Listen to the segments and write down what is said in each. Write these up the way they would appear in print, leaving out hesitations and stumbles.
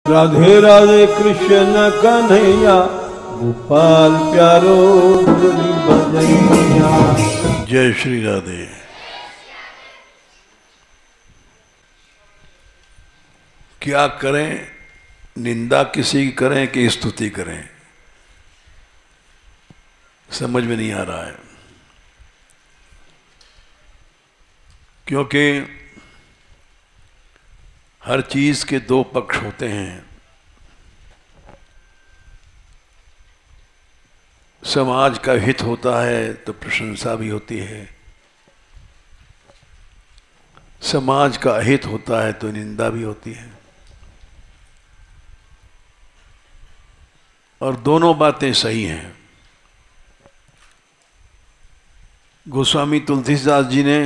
राधे राधे कृष्ण कन्हैया गोपाल प्यारो मुरली बजैया। जय श्री राधे। क्या करें, निंदा किसी की करें कि स्तुति करें, समझ में नहीं आ रहा है। क्योंकि हर चीज के दो पक्ष होते हैं। समाज का हित होता है तो प्रशंसा भी होती है, समाज का अहित होता है तो निंदा भी होती है। और दोनों बातें सही हैं। गोस्वामी तुलसीदास जी ने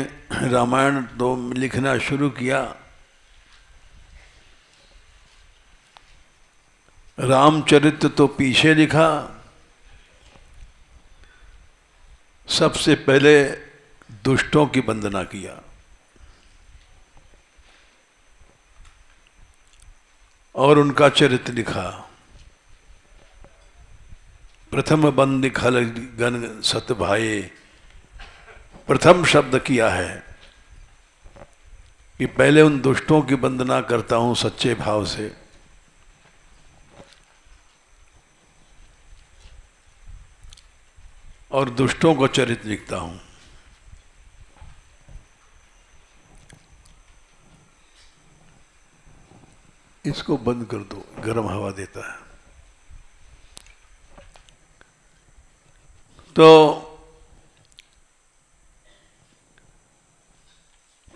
रामायण तो लिखना शुरू किया। रामचरित्र तो पीछे लिखा। सबसे पहले दुष्टों की वंदना किया और उनका चरित्र लिखा। प्रथम बंद खल गण सत भाए, प्रथम शब्द किया है कि पहले उन दुष्टों की वंदना करता हूं सच्चे भाव से, और दुष्टों को चरित्र लिखता हूं। इसको बंद कर दो, गर्म हवा देता है। तो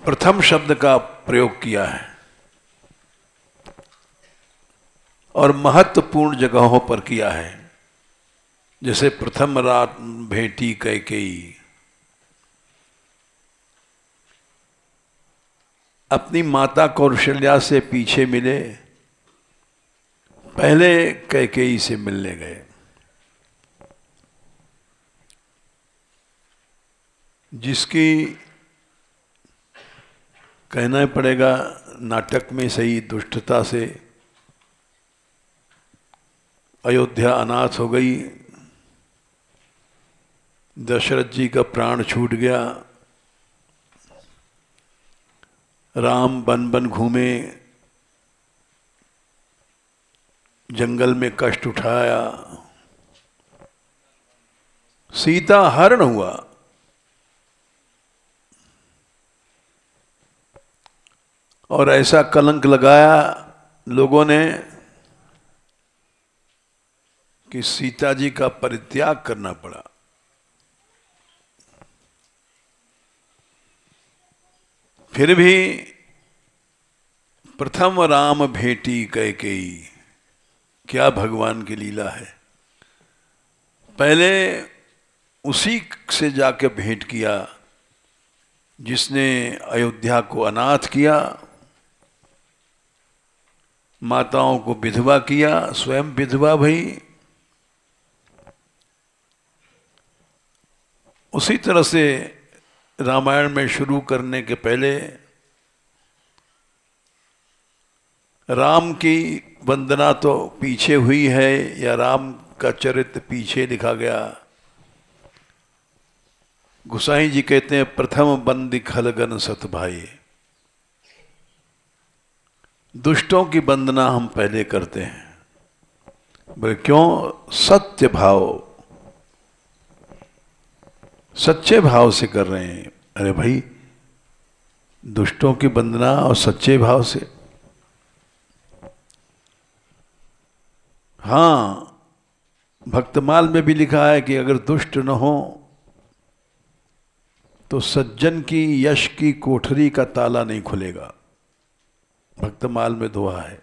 प्रथम शब्द का प्रयोग किया है और महत्वपूर्ण जगहों पर किया है। जैसे प्रथम रात भेंटी कैकेयी, अपनी माता कौशल्या से पीछे मिले, पहले कैकेयी से मिलने गए। जिसकी कहना ही पड़ेगा नाटक में सही दुष्टता से अयोध्या अनाथ हो गई, दशरथ जी का प्राण छूट गया, राम बन बन घूमे, जंगल में कष्ट उठाया, सीता हरण हुआ। और ऐसा कलंक लगाया लोगों ने कि सीता जी का परित्याग करना पड़ा। फिर भी प्रथम राम भेंटी कैकेयी, क्या भगवान की लीला है। पहले उसी से जाके भेंट किया जिसने अयोध्या को अनाथ किया, माताओं को विधवा किया, स्वयं विधवा भई। उसी तरह से रामायण में शुरू करने के पहले राम की वंदना तो पीछे हुई है, या राम का चरित्र पीछे लिखा गया। गोसाई जी कहते हैं प्रथम बंदी खलगन सत भाई, दुष्टों की वंदना हम पहले करते हैं। बोले क्यों? सत्य भाव, सच्चे भाव से कर रहे हैं। अरे भाई, दुष्टों की वंदना और सच्चे भाव से। हाँ, भक्तमाल में भी लिखा है कि अगर दुष्ट न हो तो सज्जन की यश की कोठरी का ताला नहीं खुलेगा। भक्तमाल में दुआ है।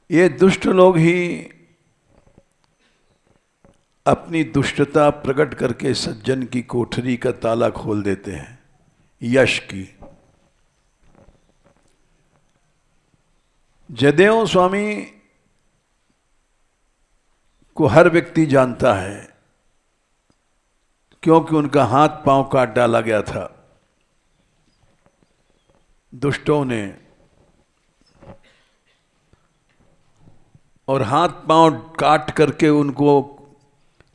ये दुष्ट लोग ही अपनी दुष्टता प्रकट करके सज्जन की कोठरी का ताला खोल देते हैं, यश की। जयदेव स्वामी को हर व्यक्ति जानता है, क्योंकि उनका हाथ पांव काट डाला गया था। दुष्टों ने, और हाथ पांव काट करके उनको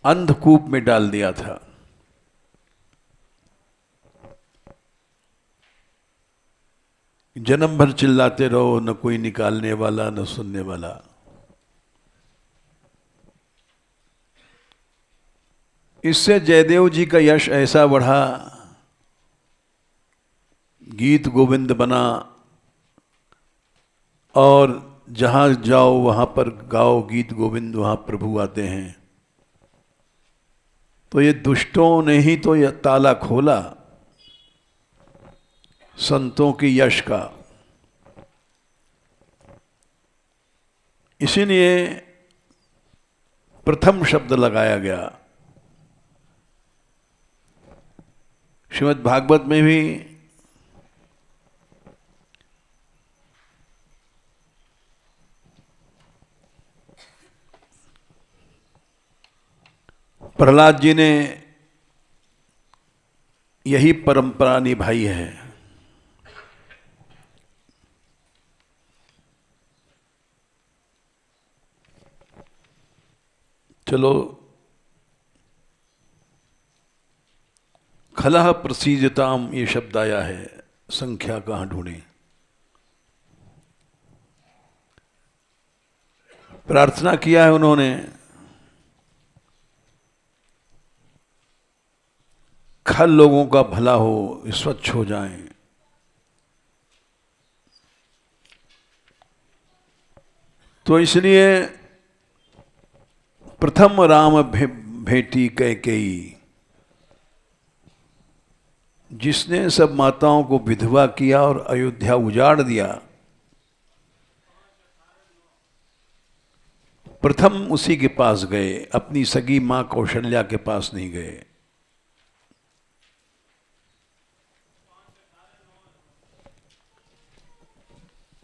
अंधकूप में डाल दिया था। जन्म भर चिल्लाते रहो, न कोई निकालने वाला न सुनने वाला। इससे जयदेव जी का यश ऐसा बढ़ा, गीत गोविंद बना, और जहां जाओ वहां पर गाओ गीत गोविंद, वहां प्रभु आते हैं। तो ये दुष्टों ने ही तो यह ताला खोला संतों की यश का। इसीलिए प्रथम शब्द लगाया गया। श्रीमद् भागवत में भी प्रहलाद जी ने यही परंपरा निभाई है। चलो, खलह प्रसीदताम ये शब्द आया है, संख्या कहाँ ढूंढे। प्रार्थना किया है उन्होंने, खल लोगों का भला हो, स्वच्छ हो जाएं। तो इसलिए प्रथम राम भेटी कैकेयी, जिसने सब माताओं को विधवा किया और अयोध्या उजाड़ दिया, प्रथम उसी के पास गए, अपनी सगी मां कौशल्या के पास नहीं गए।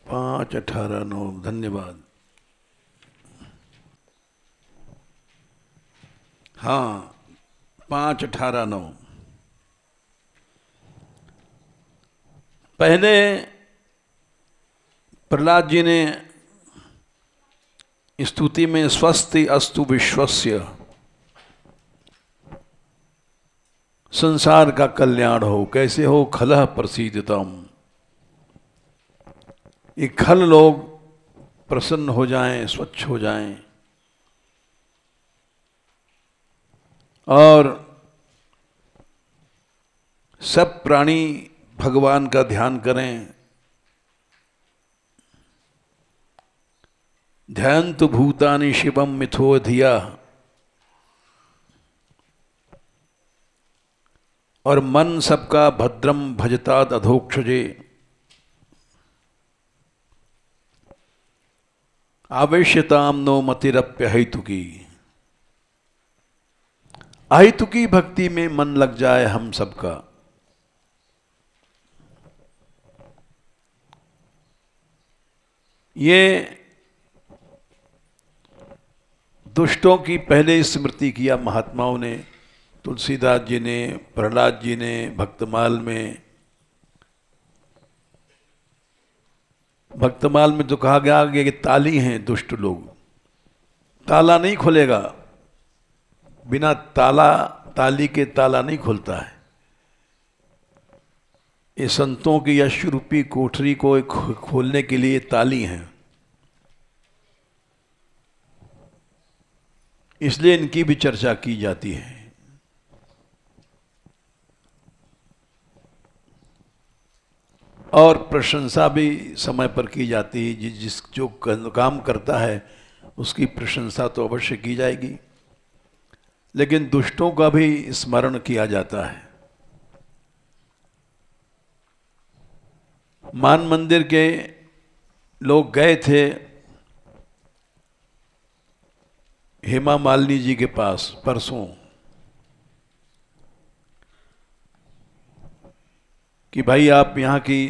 5:18:9 धन्यवाद। हाँ, 5:18:9। पहले प्रहलाद जी ने स्तुति में स्वस्ति अस्तु विश्वस्य, संसार का कल्याण हो। कैसे हो? खलह प्रसीदतम, ये खल लोग प्रसन्न हो जाएं, स्वच्छ हो जाएं, और सब प्राणी भगवान का ध्यान करें। ध्यानतु भूतानि शिवम मिथो धिया, और मन सबका भद्रम भजतात अधोक्षजे। आवेश्यताम नो मतिरप्य हेतुकी, अहेतुकी भक्ति में मन लग जाए हम सबका। ये दुष्टों की पहले स्मृति किया महात्माओं ने, तुलसीदास जी ने, प्रहलाद जी ने भक्तमाल में। भक्तमाल में तो कहा गया कि ताली हैं दुष्ट लोग, ताला नहीं खुलेगा, बिना ताली के ताला नहीं खुलता है। ये संतों की यश रूपी कोठरी को खोलने के लिए ताली हैं, इसलिए इनकी भी चर्चा की जाती है। और प्रशंसा भी समय पर की जाती है। जिस जो काम करता है उसकी प्रशंसा तो अवश्य की जाएगी, लेकिन दुष्टों का भी स्मरण किया जाता है। मान मंदिर के लोग गए थे हेमा मालिनी जी के पास परसों कि भाई आप यहाँ की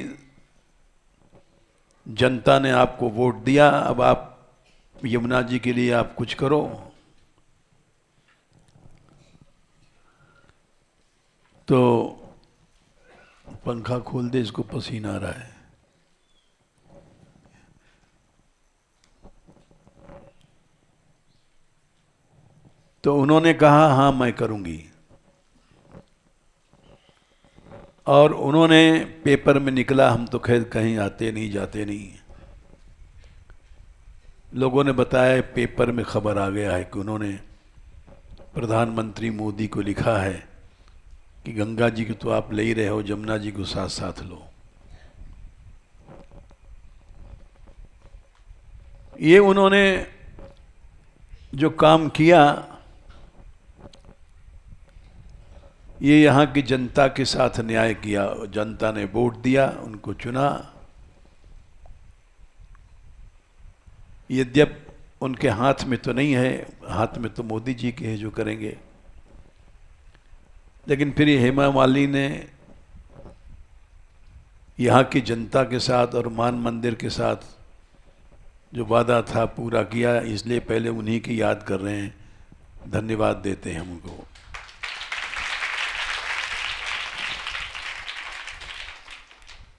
जनता ने आपको वोट दिया, अब आप यमुना जी के लिए आप कुछ करो। तो पंखा खोल दे, इसको पसीना आ रहा है। तो उन्होंने कहा हाँ मैं करूँगी, और उन्होंने पेपर में निकला, हम तो खैर कहीं आते नहीं जाते नहीं, लोगों ने बताया पेपर में खबर आ गया है कि उन्होंने प्रधानमंत्री मोदी को लिखा है कि गंगा जी को तो आप ले ही रहे हो, जमुना जी को साथ साथ लो। ये उन्होंने जो काम किया, ये यहाँ की जनता के साथ न्याय किया। जनता ने वोट दिया, उनको चुना। यद्यप उनके हाथ में तो नहीं है, हाथ में तो मोदी जी के है जो करेंगे, लेकिन फिर ये हेमा मालिनी ने यहाँ की जनता के साथ और मान मंदिर के साथ जो वादा था पूरा किया, इसलिए पहले उन्हीं की याद कर रहे हैं, धन्यवाद देते हैं उनको।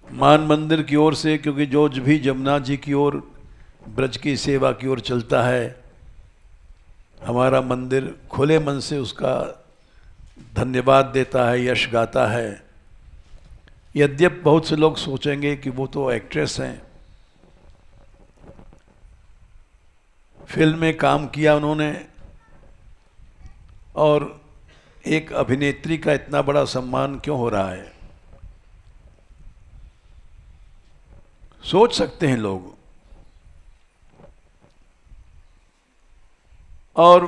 मान मंदिर की ओर से, क्योंकि जो भी जमुना जी की ओर, ब्रज की सेवा की ओर चलता है, हमारा मंदिर खुले मन से उसका धन्यवाद देता है, यश गाता है। यद्यप बहुत से लोग सोचेंगे कि वो तो एक्ट्रेस हैं, फिल्म में काम किया उन्होंने, और एक अभिनेत्री का इतना बड़ा सम्मान क्यों हो रहा है, सोच सकते हैं लोग। और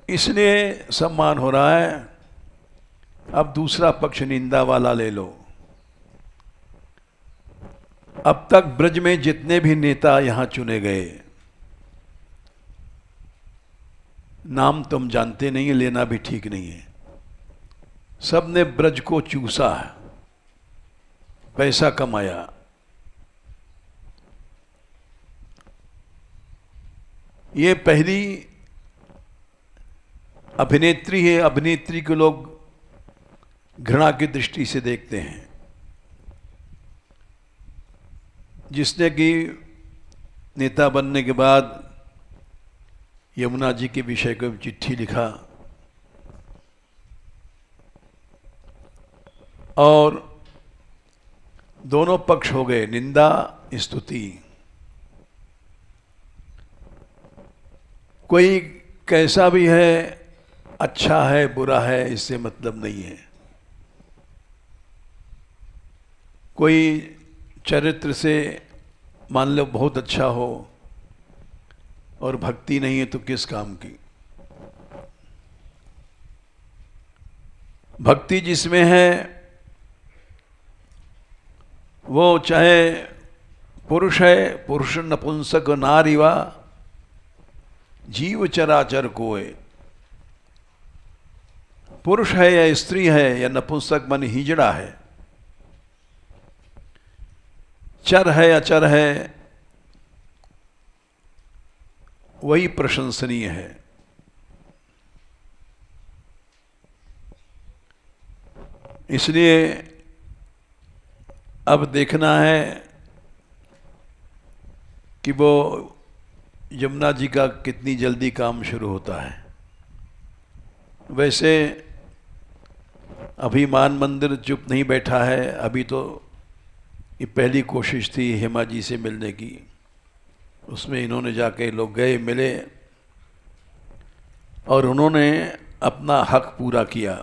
इसलिए सम्मान हो रहा है। अब दूसरा पक्ष निंदा वाला ले लो। अब तक ब्रज में जितने भी नेता यहां चुने गए, नाम तुम जानते नहीं है, लेना भी ठीक नहीं है, सब ने ब्रज को चूसा है, पैसा कमाया। ये पहली अभिनेत्री है, अभिनेत्री को लोग घृणा की दृष्टि से देखते हैं, जिसने कि नेता बनने के बाद यमुना जी के विषय को चिट्ठी लिखा और दोनों पक्ष हो गए, निंदा स्तुति। कोई कैसा भी है, अच्छा है बुरा है, इससे मतलब नहीं है। कोई चरित्र से मान लो बहुत अच्छा हो और भक्ति नहीं है तो किस काम की। भक्ति जिसमें है वो चाहे पुरुष है, पुरुष नपुंसक नारी वा जीव चराचर कोय, पुरुष है या स्त्री है या नपुंसक मन हिजड़ा है, चर है अचर है, वही प्रशंसनीय है। इसलिए अब देखना है कि वो यमुना जी का कितनी जल्दी काम शुरू होता है। वैसे अभी मान मंदिर चुप नहीं बैठा है, अभी तो ये पहली कोशिश थी हेमा जी से मिलने की, उसमें इन्होंने जाके लोग गए, मिले और उन्होंने अपना हक पूरा किया।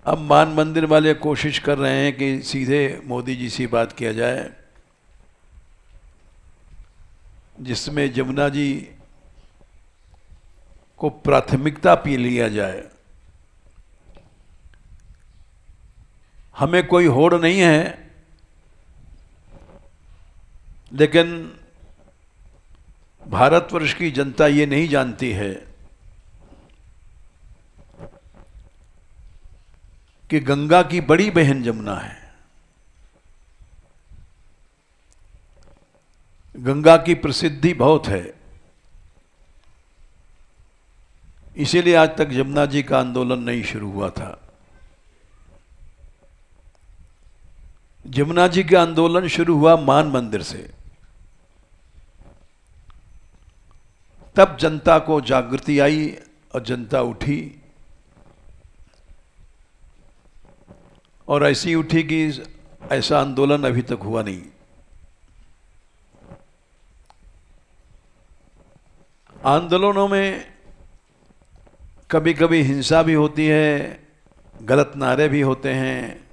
अब मान मंदिर वाले कोशिश कर रहे हैं कि सीधे मोदी जी से बात किया जाए, जिसमें यमुना जी को प्राथमिकता पे लिया जाए। हमें कोई होड़ नहीं है, लेकिन भारतवर्ष की जनता ये नहीं जानती है कि गंगा की बड़ी बहन यमुना है। गंगा की प्रसिद्धि बहुत है, इसीलिए आज तक यमुना जी का आंदोलन नहीं शुरू हुआ था। यमुना जी का आंदोलन शुरू हुआ मान मंदिर से। तब जनता को जागृति आई और जनता उठी, और ऐसी उठी कि ऐसा आंदोलन अभी तक हुआ नहीं। आंदोलनों में कभी कभी हिंसा भी होती है, गलत नारे भी होते हैं।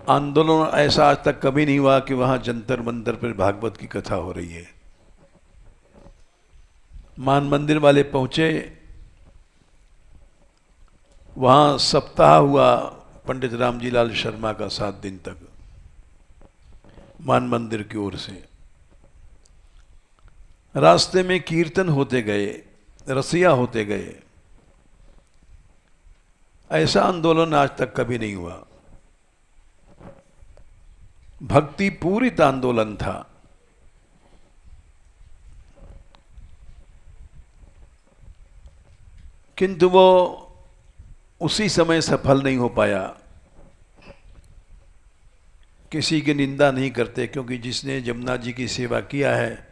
आंदोलन ऐसा आज तक कभी नहीं हुआ कि वहां जंतर मंतर पर भागवत की कथा हो रही है। मान मंदिर वाले पहुंचे, वहां सप्ताह हुआ पंडित रामजी लाल शर्मा का 7 दिन तक मान मंदिर की ओर से। रास्ते में कीर्तन होते गए, रसिया होते गए। ऐसा आंदोलन आज तक कभी नहीं हुआ। भक्ति पूरित आंदोलन था। किंतु वो उसी समय सफल नहीं हो पाया। किसी की निंदा नहीं करते, क्योंकि जिसने जमुना जी की सेवा किया है,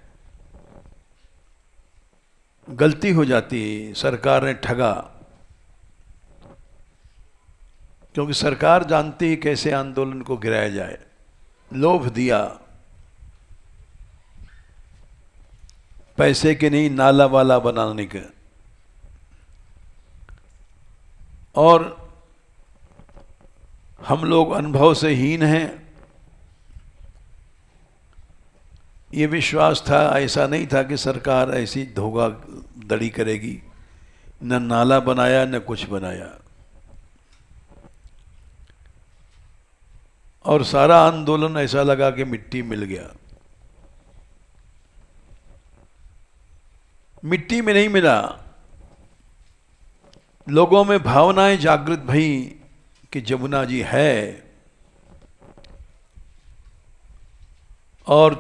गलती हो जाती, सरकार ने ठगा, क्योंकि सरकार जानती है कैसे आंदोलन को गिराया जाए। लोभ दिया, पैसे के नहीं नाला वाला बनाने के। और हम लोग अनुभव से हीन हैं, ये विश्वास था, ऐसा नहीं था कि सरकार ऐसी धोखाधड़ी करेगी। न नाला बनाया न कुछ बनाया, और सारा आंदोलन ऐसा लगा कि मिट्टी मिल गया। मिट्टी में नहीं मिला। लोगों में भावनाएं जागृत भई कि जमुना जी है, और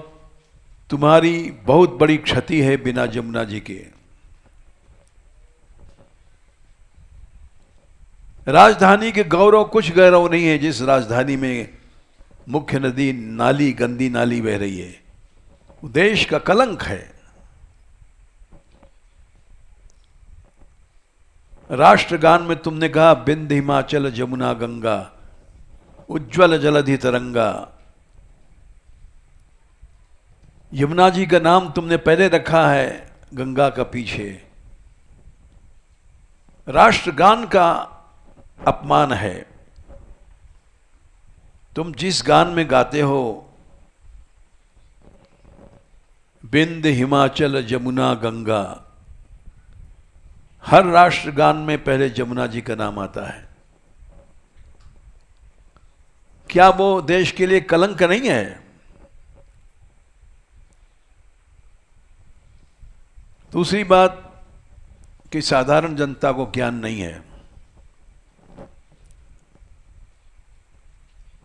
तुम्हारी बहुत बड़ी क्षति है बिना जमुना जी के। राजधानी के गौरव कुछ गौरव नहीं है जिस राजधानी में मुख्य नदी नाली, गंदी नाली बह रही है। देश का कलंक है। राष्ट्रगान में तुमने कहा बिंद हिमाचल जमुना गंगा उज्ज्वल जलधि तरंगा। यमुना जी का नाम तुमने पहले रखा है गंगा का पीछे। राष्ट्रगान का अपमान है। तुम जिस गान में गाते हो बिंद हिमाचल जमुना गंगा, हर राष्ट्रगान में पहले जमुना जी का नाम आता है। क्या वो देश के लिए कलंक नहीं है? दूसरी बात कि साधारण जनता को ज्ञान नहीं है।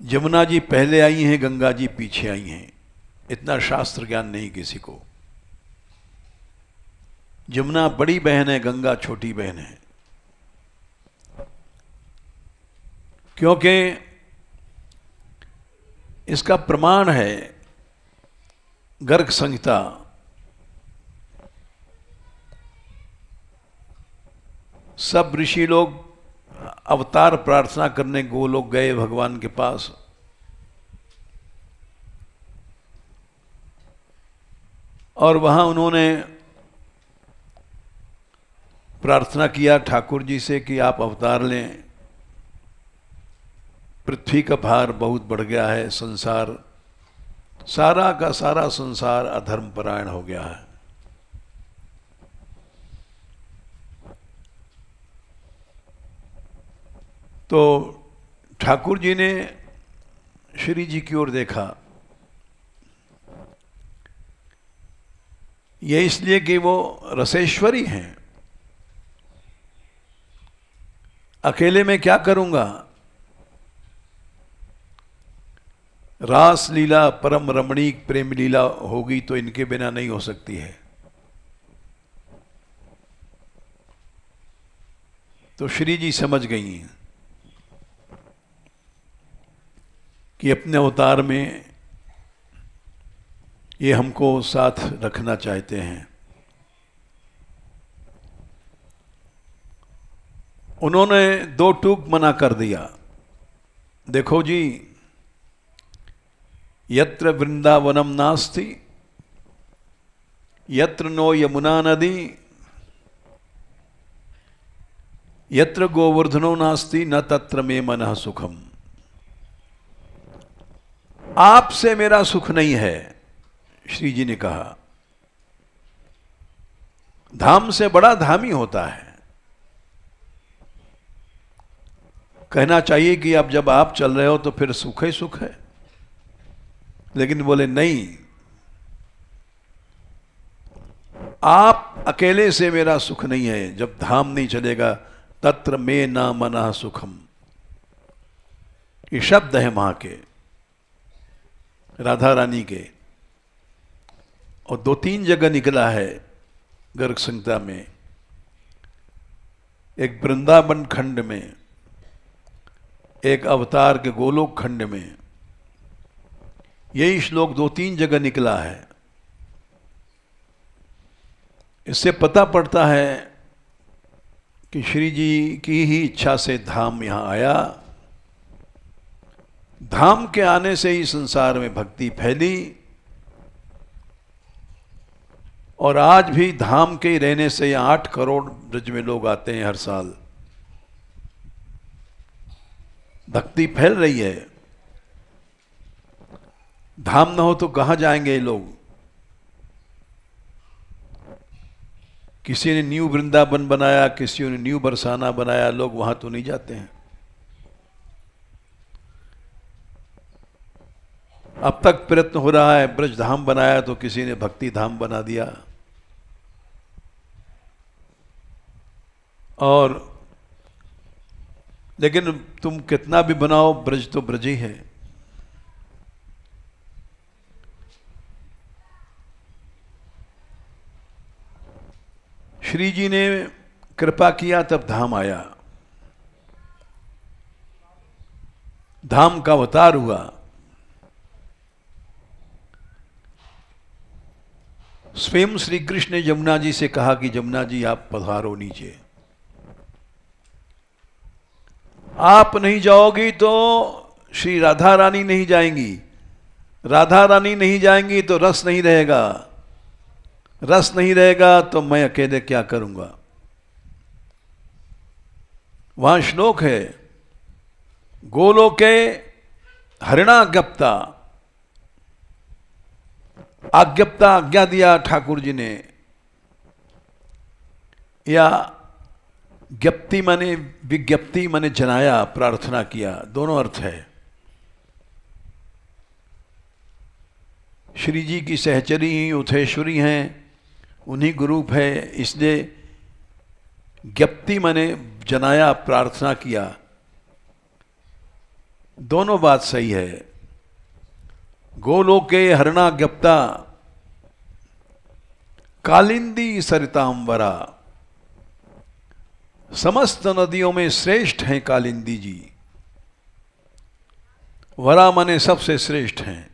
जमुना जी पहले आई हैं, गंगा जी पीछे आई हैं, इतना शास्त्र ज्ञान नहीं किसी को। जमुना बड़ी बहन है, गंगा छोटी बहन है। क्योंकि इसका प्रमाण है गर्ग संहिता। सब ऋषि लोग अवतार प्रार्थना करने गोलोक गए भगवान के पास। और वहां उन्होंने प्रार्थना किया ठाकुर जी से कि आप अवतार लें। पृथ्वी का भार बहुत बढ़ गया है, संसार सारा का सारा संसार अधर्म परायण हो गया है। तो ठाकुर जी ने श्री जी की ओर देखा। ये इसलिए कि वो रसेश्वरी हैं। अकेले में क्या करूंगा? रास लीला परम रमणीक प्रेम लीला होगी तो इनके बिना नहीं हो सकती है। तो श्री जी समझ गई हैं कि अपने अवतार में ये हमको साथ रखना चाहते हैं। उन्होंने दो टूक मना कर दिया। देखो जी, यत्र वृंदावनम नास्ति यत्र नो यमुना नदी यत्र गोवर्धनो नास्ति न तत्र मे मनः सुखम। आपसे मेरा सुख नहीं है, श्री जी ने कहा। धाम से बड़ा धामी होता है। कहना चाहिए कि अब जब आप चल रहे हो तो फिर सुख ही सुख है, लेकिन बोले नहीं, आप अकेले से मेरा सुख नहीं है। जब धाम नहीं चलेगा तत्र में ना मना सुखम, ये शब्द है वहां के, राधा रानी के। और 2-3 जगह निकला है गर्ग संहिता में, एक वृंदावन खंड में, एक अवतार के गोलोक खंड में। यही श्लोक 2-3 जगह निकला है। इससे पता पड़ता है कि श्री जी की ही इच्छा से धाम यहां आया। धाम के आने से ही संसार में भक्ति फैली, और आज भी धाम के ही रहने से यहाँ 8 करोड़ ब्रज में लोग आते हैं हर साल। भक्ति फैल रही है। धाम न हो तो कहां जाएंगे ये लोग? किसी ने न्यू वृंदावन बनाया, किसी ने न्यू बरसाना बनाया, लोग वहां तो नहीं जाते हैं। अब तक प्रयत्न हो रहा है, ब्रज धाम बनाया तो किसी ने भक्ति धाम बना दिया। और लेकिन तुम कितना भी बनाओ, ब्रज तो ब्रज ही है। श्री जी ने कृपा किया तब धाम आया, धाम का अवतार हुआ। स्वयं श्री कृष्ण ने जमुना जी से कहा कि जमुना जी आप पधारो नीचे। आप नहीं जाओगी तो श्री राधा रानी नहीं जाएंगी, राधा रानी नहीं जाएंगी तो रस नहीं रहेगा, रस नहीं रहेगा तो मैं अकेले क्या करूंगा। वहां श्लोक है, गोलोके हरिणाज्ञप्ता, आज्ञप्ता आज्ञा दिया ठाकुर जी ने, या ज्ञप्ति माने विज्ञप्ति माने जनाया, प्रार्थना किया, दोनों अर्थ है। श्री जी की सहचरी ही उथेश्वरी हैं, उन्हीं ग्रुप है, इसलिए ज्ञप्ति माने जनाया, प्रार्थना किया। दोनों बात सही है। गोलोके हरणा ज्ञप्ता कालिंदी सरितांबरा, समस्त नदियों में श्रेष्ठ हैं कालिंदी जी। वरा माने सबसे श्रेष्ठ हैं।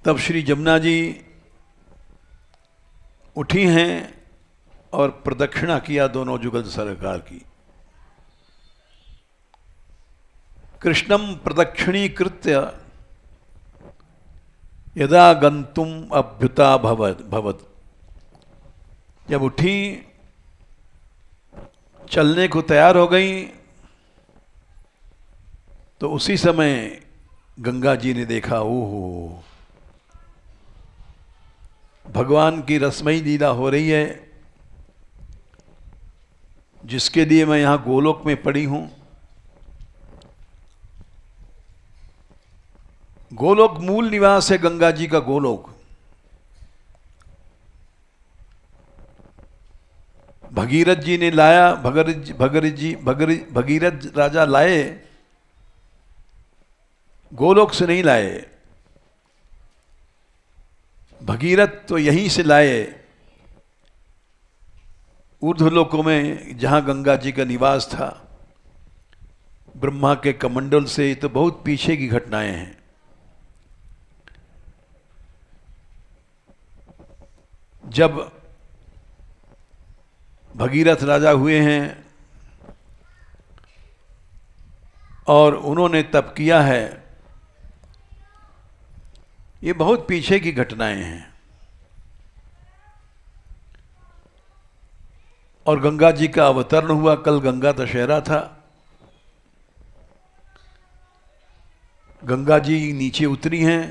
तब श्री जमुना जी उठी हैं और प्रदक्षिणा किया दोनों जुगल सरकार की। कृष्णम प्रदक्षिणीकृत्य यदा गंतुम अभ्युता भवत। जब उठी, चलने को तैयार हो गई, तो उसी समय गंगा जी ने देखा, ओहो भगवान की रसमयी लीला हो रही है, जिसके लिए मैं यहां गोलोक में पड़ी हूं। गोलोक मूल निवास है गंगा जी का, गोलोक। भगीरथ जी ने लाया, भगीरथ राजा लाए, गोलोक से नहीं लाए। भगीरथ तो यहीं से लाए, ऊर्ध्वलोकों में जहां गंगा जी का निवास था, ब्रह्मा के कमंडल से। तो बहुत पीछे की घटनाएं हैं। जब भगीरथ राजा हुए हैं और उन्होंने तप किया है, ये बहुत पीछे की घटनाएं हैं। और गंगा जी का अवतरण हुआ, कल गंगा दशहरा था। गंगा जी नीचे उतरी हैं।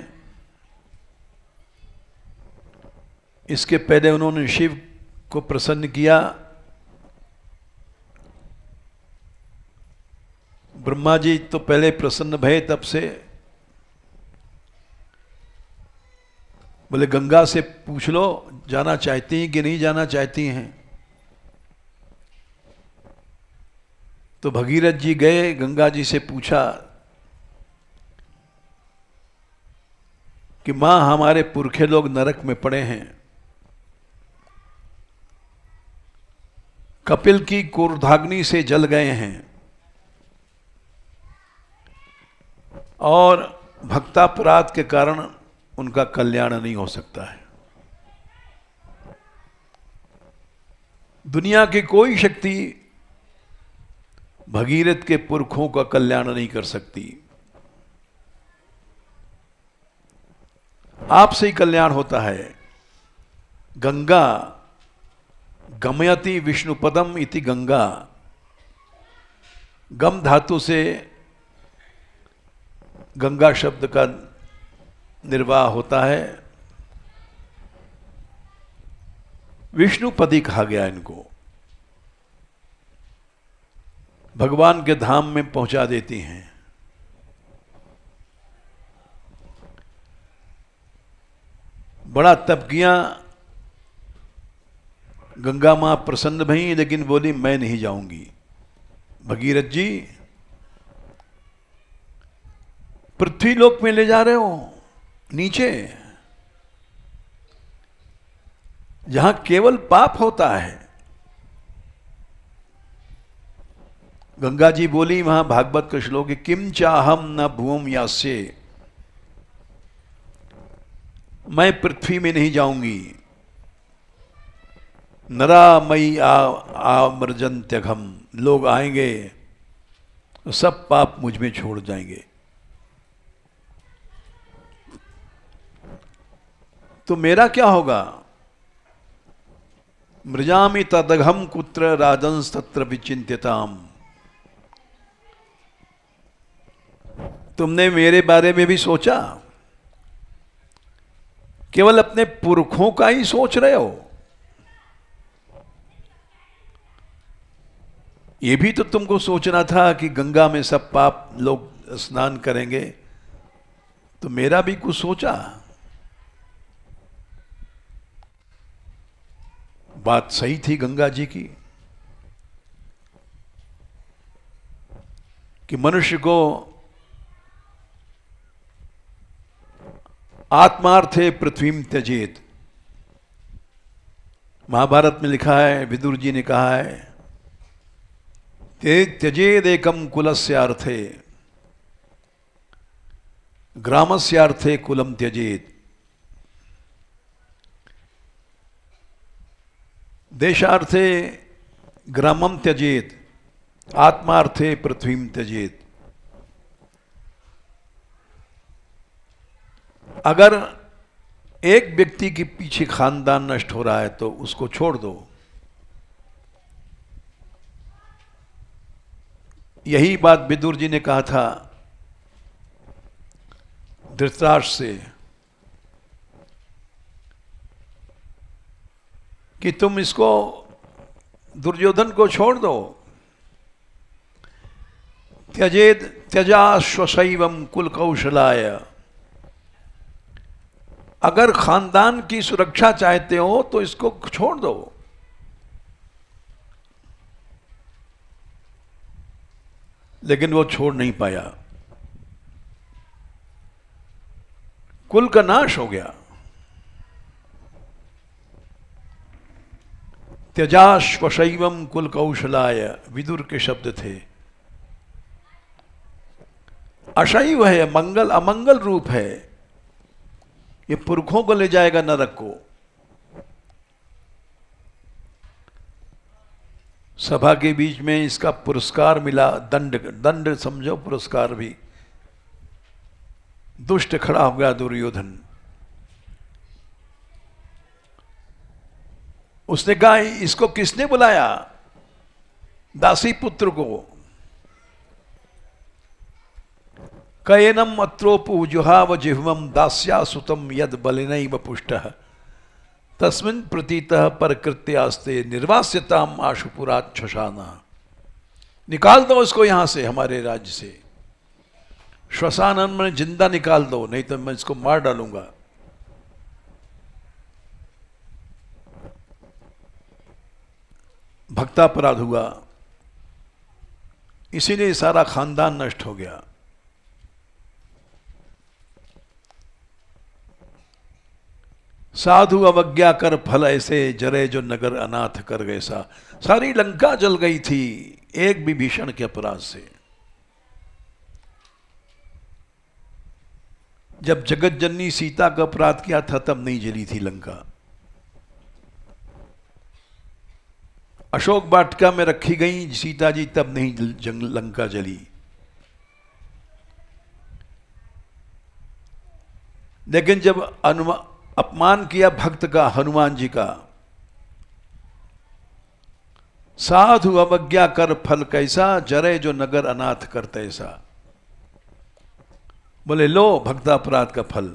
इसके पहले उन्होंने शिव को प्रसन्न किया। ब्रह्मा जी तो पहले प्रसन्न भये, तब से बोले गंगा से पूछ लो जाना चाहती हैं कि नहीं जाना चाहती हैं। तो भगीरथ जी गए, गंगा जी से पूछा कि मां हमारे पुरखे लोग नरक में पड़े हैं, कपिल की क्रोधाग्नि से जल गए हैं और भक्तापराध के कारण उनका कल्याण नहीं हो सकता है। दुनिया की कोई शक्ति भगीरथ के पुरखों का कल्याण नहीं कर सकती। आपसे ही कल्याण होता है। गंगा गमयति विष्णुपदम इति गंगा, गम धातु से गंगा शब्द का निर्वाह होता है। विष्णुपदी कहा गया इनको, भगवान के धाम में पहुंचा देती हैं। बड़ा तप किया, गंगा मां प्रसन्न भई, लेकिन बोली मैं नहीं जाऊंगी। भगीरथ जी पृथ्वी लोक में ले जा रहे हो, नीचे जहां केवल पाप होता है। गंगा जी बोली, वहां भागवत का श्लोक है, किम चाहम न भुवम यास्ये, मैं पृथ्वी में नहीं जाऊंगी। नरा मई आमर्जन्त्यघम, लोग आएंगे सब पाप मुझ में छोड़ जाएंगे। तो मेरा क्या होगा? मृजामि तदघम कुत्र राजंस तत्र विचिन्त्यताम। तुमने मेरे बारे में भी सोचा? केवल अपने पुरखों का ही सोच रहे हो? यह भी तो तुमको सोचना था कि गंगा में सब पाप लोग स्नान करेंगे, तो मेरा भी कुछ सोचा। बात सही थी गंगा जी की कि मनुष्य को आत्मार्थे पृथ्वीम त्यजेत। महाभारत में लिखा है, विदुर जी ने कहा है, त्यजेद एकम कुलस्यार्थे ग्रामस्यार्थे कुलम त्यजेत। देशार्थे ग्रामम त्यजेत, आत्मार्थे पृथ्वीम त्यजेत। अगर एक व्यक्ति के पीछे खानदान नष्ट हो रहा है तो उसको छोड़ दो। यही बात विदुर जी ने कहा था धृतराष्ट्र से कि तुम इसको दुर्योधन को छोड़ दो। त्यजेद त्यजाश्वशैवम कुल कौशलाय। अगर खानदान की सुरक्षा चाहते हो तो इसको छोड़ दो। लेकिन वो छोड़ नहीं पाया, कुल का नाश हो गया। त्यजाश्वशैवम कुल कौशलाय, विदुर के शब्द थे। अशैव है, मंगल अमंगल रूप है, ये पुरखों को ले जाएगा नरक को। सभा के बीच में इसका पुरस्कार मिला, दंड, दंड समझो पुरस्कार भी। दुष्ट खड़ा हो गया दुर्योधन। उसने कहा इसको किसने बुलाया, दासी पुत्र को। कयनम अत्रोपु जुहाव जिह्वम दास्या सुतम यद बलिनैव पुष्टः तस्मिन् प्रतीतः परकृत्यास्ते निर्वास्यताम आशुपुरात् श्मशाना। निकाल दो इसको यहां से, हमारे राज्य से। श्मशान में जिंदा निकाल दो, नहीं तो मैं इसको मार डालूंगा। भक्तापराध हुआ, इसीलिए सारा खानदान नष्ट हो गया। साधु अवज्ञा कर फल ऐसे जरे जो नगर अनाथ कर गए सा। सारी लंका जल गई थी एक विभीषण के अपराध से। जब जगत जननी सीता का अपराध किया था तब नहीं जली थी लंका। अशोक वाटिका में रखी गई सीता जी तब नहीं लंका जली। लेकिन जब अपमान किया भक्त का, हनुमान जी का, साधु अवज्ञा कर फल कैसा जरे जो नगर अनाथ कर तैसा। बोले लो भक्तापराध का फल।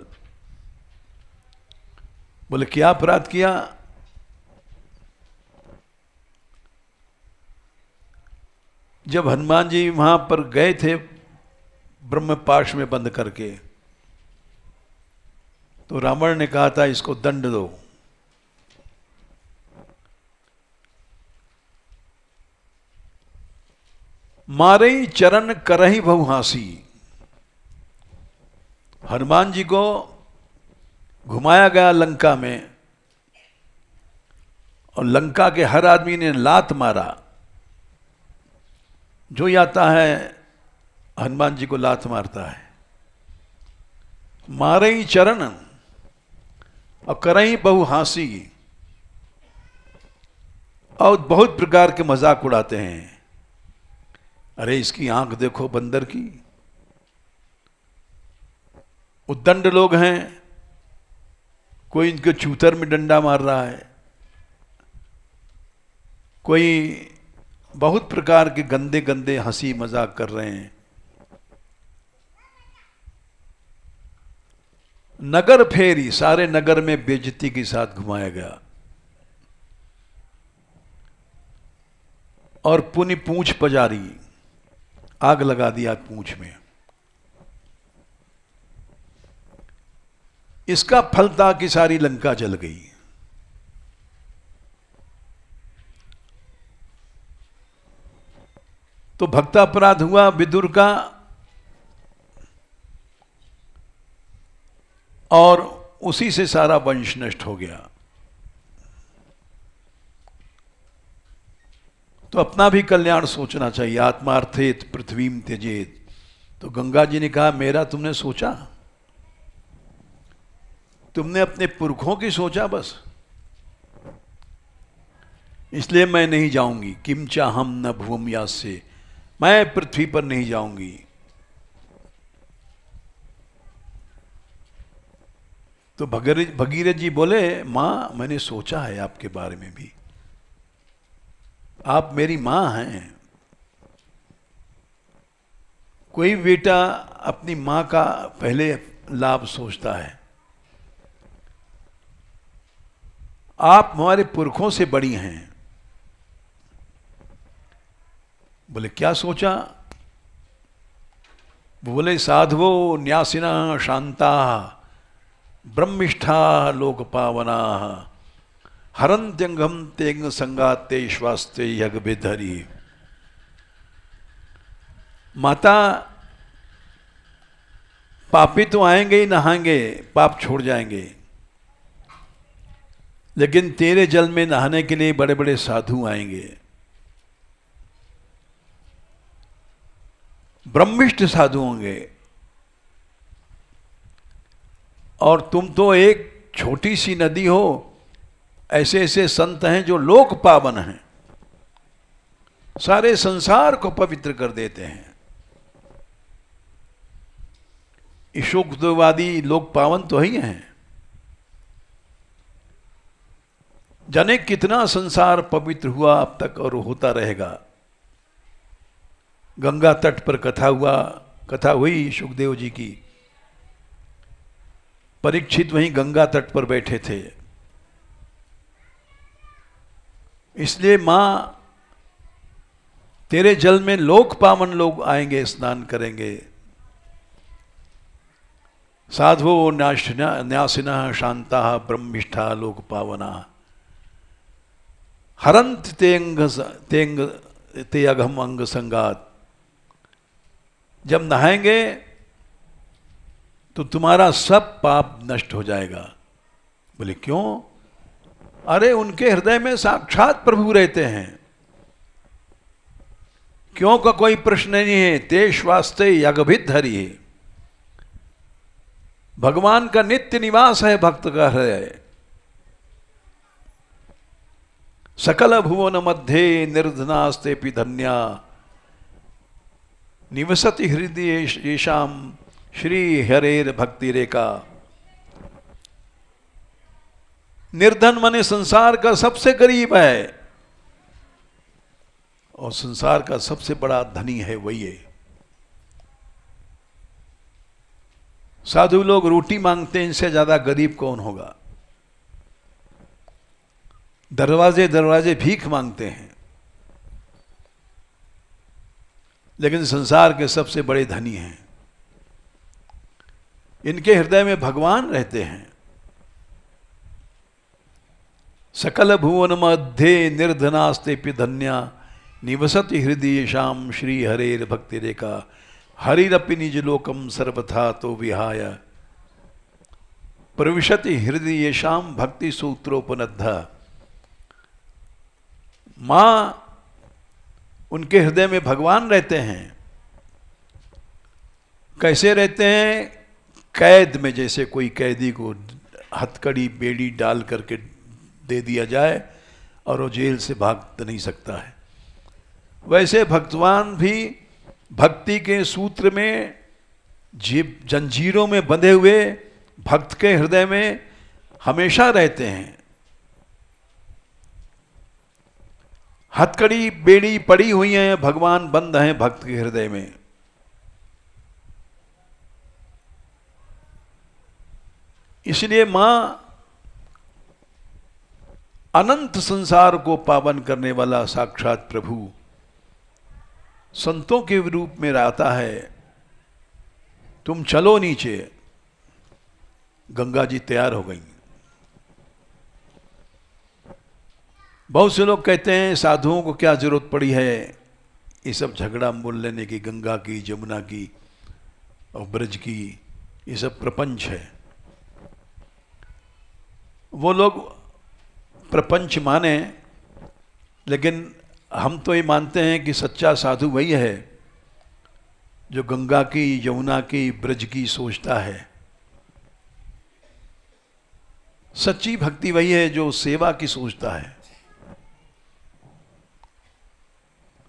बोले क्या अपराध किया। जब हनुमान जी वहां पर गए थे ब्रह्मपाश में बंद करके, तो रावण ने कहा था इसको दंड दो। मारे चरण करही बहुहासी। हनुमान जी को घुमाया गया लंका में और लंका के हर आदमी ने लात मारा। जो ही आता है हनुमान जी को लात मारता है। मारे चरण और करही बहुहासी, और बहुत प्रकार के मजाक उड़ाते हैं। अरे इसकी आंख देखो बंदर की। उद्दंड लोग हैं, कोई इनके चूतर में डंडा मार रहा है, कोई बहुत प्रकार के गंदे गंदे हंसी मजाक कर रहे हैं। नगर फेरी, सारे नगर में बेइज्जती के साथ घुमाया गया। और पुनि पूंछ पजारी, आग लगा दिया पूंछ में। इसका फल था कि सारी लंका जल गई। तो भक्तापराध हुआ विदुर का, और उसी से सारा वंश नष्ट हो गया। तो अपना भी कल्याण सोचना चाहिए। आत्मार्थेत पृथ्वीम त्यजेत। तो गंगा जी ने कहा मेरा तुमने सोचा, तुमने अपने पुरखों की सोचा बस, इसलिए मैं नहीं जाऊंगी। किम चाहम न भूम यास्य, मैं पृथ्वी पर नहीं जाऊंगी। तो भगीरथ जी बोले मां मैंने सोचा है आपके बारे में भी, आप मेरी मां हैं। कोई बेटा अपनी मां का पहले लाभ सोचता है। आप हमारे पुरखों से बड़ी हैं। बोले क्या सोचा। बोले साधवो न्यासिना शांता ब्रह्मिष्ठा लोक पावना हरंत्यंगम तेंग संगाते श्वास्ते यज्ञ बेधरी। माता पापी तो आएंगे ही, नहाएंगे, पाप छोड़ जाएंगे, लेकिन तेरे जल में नहाने के लिए बड़े बड़े साधु आएंगे, ब्रह्मिष्ठ साधु होंगे। और तुम तो एक छोटी सी नदी हो। ऐसे ऐसे संत हैं जो लोक पावन हैं। सारे संसार को पवित्र कर देते हैं। ईशोक्तवादी लोग पावन तो ही हैं। जाने कितना संसार पवित्र हुआ अब तक और होता रहेगा। गंगा तट पर कथा हुई सुखदेव जी की। परीक्षित वहीं गंगा तट पर बैठे थे। इसलिए मां, तेरे जल में लोक पावन लोग आएंगे, स्नान करेंगे। साधवो न्यासिनः शांताः ब्रह्मिष्ठा लोक पावना हरंत ते अघम अंग संगात। जब नहाएंगे तो तुम्हारा सब पाप नष्ट हो जाएगा। बोले क्यों? अरे उनके हृदय में साक्षात प्रभु रहते हैं। क्यों का कोई प्रश्न नहीं है। तेष वास्ते यज्ञभिद हरि है। भगवान का नित्य निवास है भक्त का हृदय। सकल भुवन मध्य निर्धनास्ते धन्या निवसति हृदय येषाम श्री हरेर भक्ति रेखा। निर्धन माने संसार का सबसे गरीब है और संसार का सबसे बड़ा धनी है वही है। साधु लोग रोटी मांगते हैं, इनसे ज्यादा गरीब कौन होगा। दरवाजे दरवाजे भीख मांगते हैं, लेकिन संसार के सबसे बड़े धनी हैं। इनके हृदय में भगवान रहते हैं। सकल भुवन मध्य निर्धनास्ते धन्या निवसति हृदय शाम श्री हरेर भक्ति रेखा। हरिरपि निज लोकम सर्वथा तो विहाय प्रविशति हृदय शाम भक्ति सूत्रोपनद्ध। मां, उनके हृदय में भगवान रहते हैं। कैसे रहते हैं? कैद में जैसे कोई कैदी को हथकड़ी बेड़ी डाल करके दे दिया जाए और वो जेल से भाग नहीं सकता है, वैसे भगवान भी भक्ति के सूत्र में जंजीरों में बंधे हुए भक्त के हृदय में हमेशा रहते हैं। हथकड़ी बेड़ी पड़ी हुई है, भगवान बंद हैं भक्त के हृदय में। इसलिए मां अनंत संसार को पावन करने वाला साक्षात प्रभु संतों के रूप में रहता है। तुम चलो नीचे। गंगा जी तैयार हो गई। बहुत से लोग कहते हैं साधुओं को क्या जरूरत पड़ी है ये सब झगड़ा मोल लेने की, गंगा की, जमुना की और ब्रज की, ये सब प्रपंच है। वो लोग प्रपंच माने, लेकिन हम तो ये मानते हैं कि सच्चा साधु वही है जो गंगा की, यमुना की, ब्रज की सोचता है। सच्ची भक्ति वही है जो सेवा की सोचता है।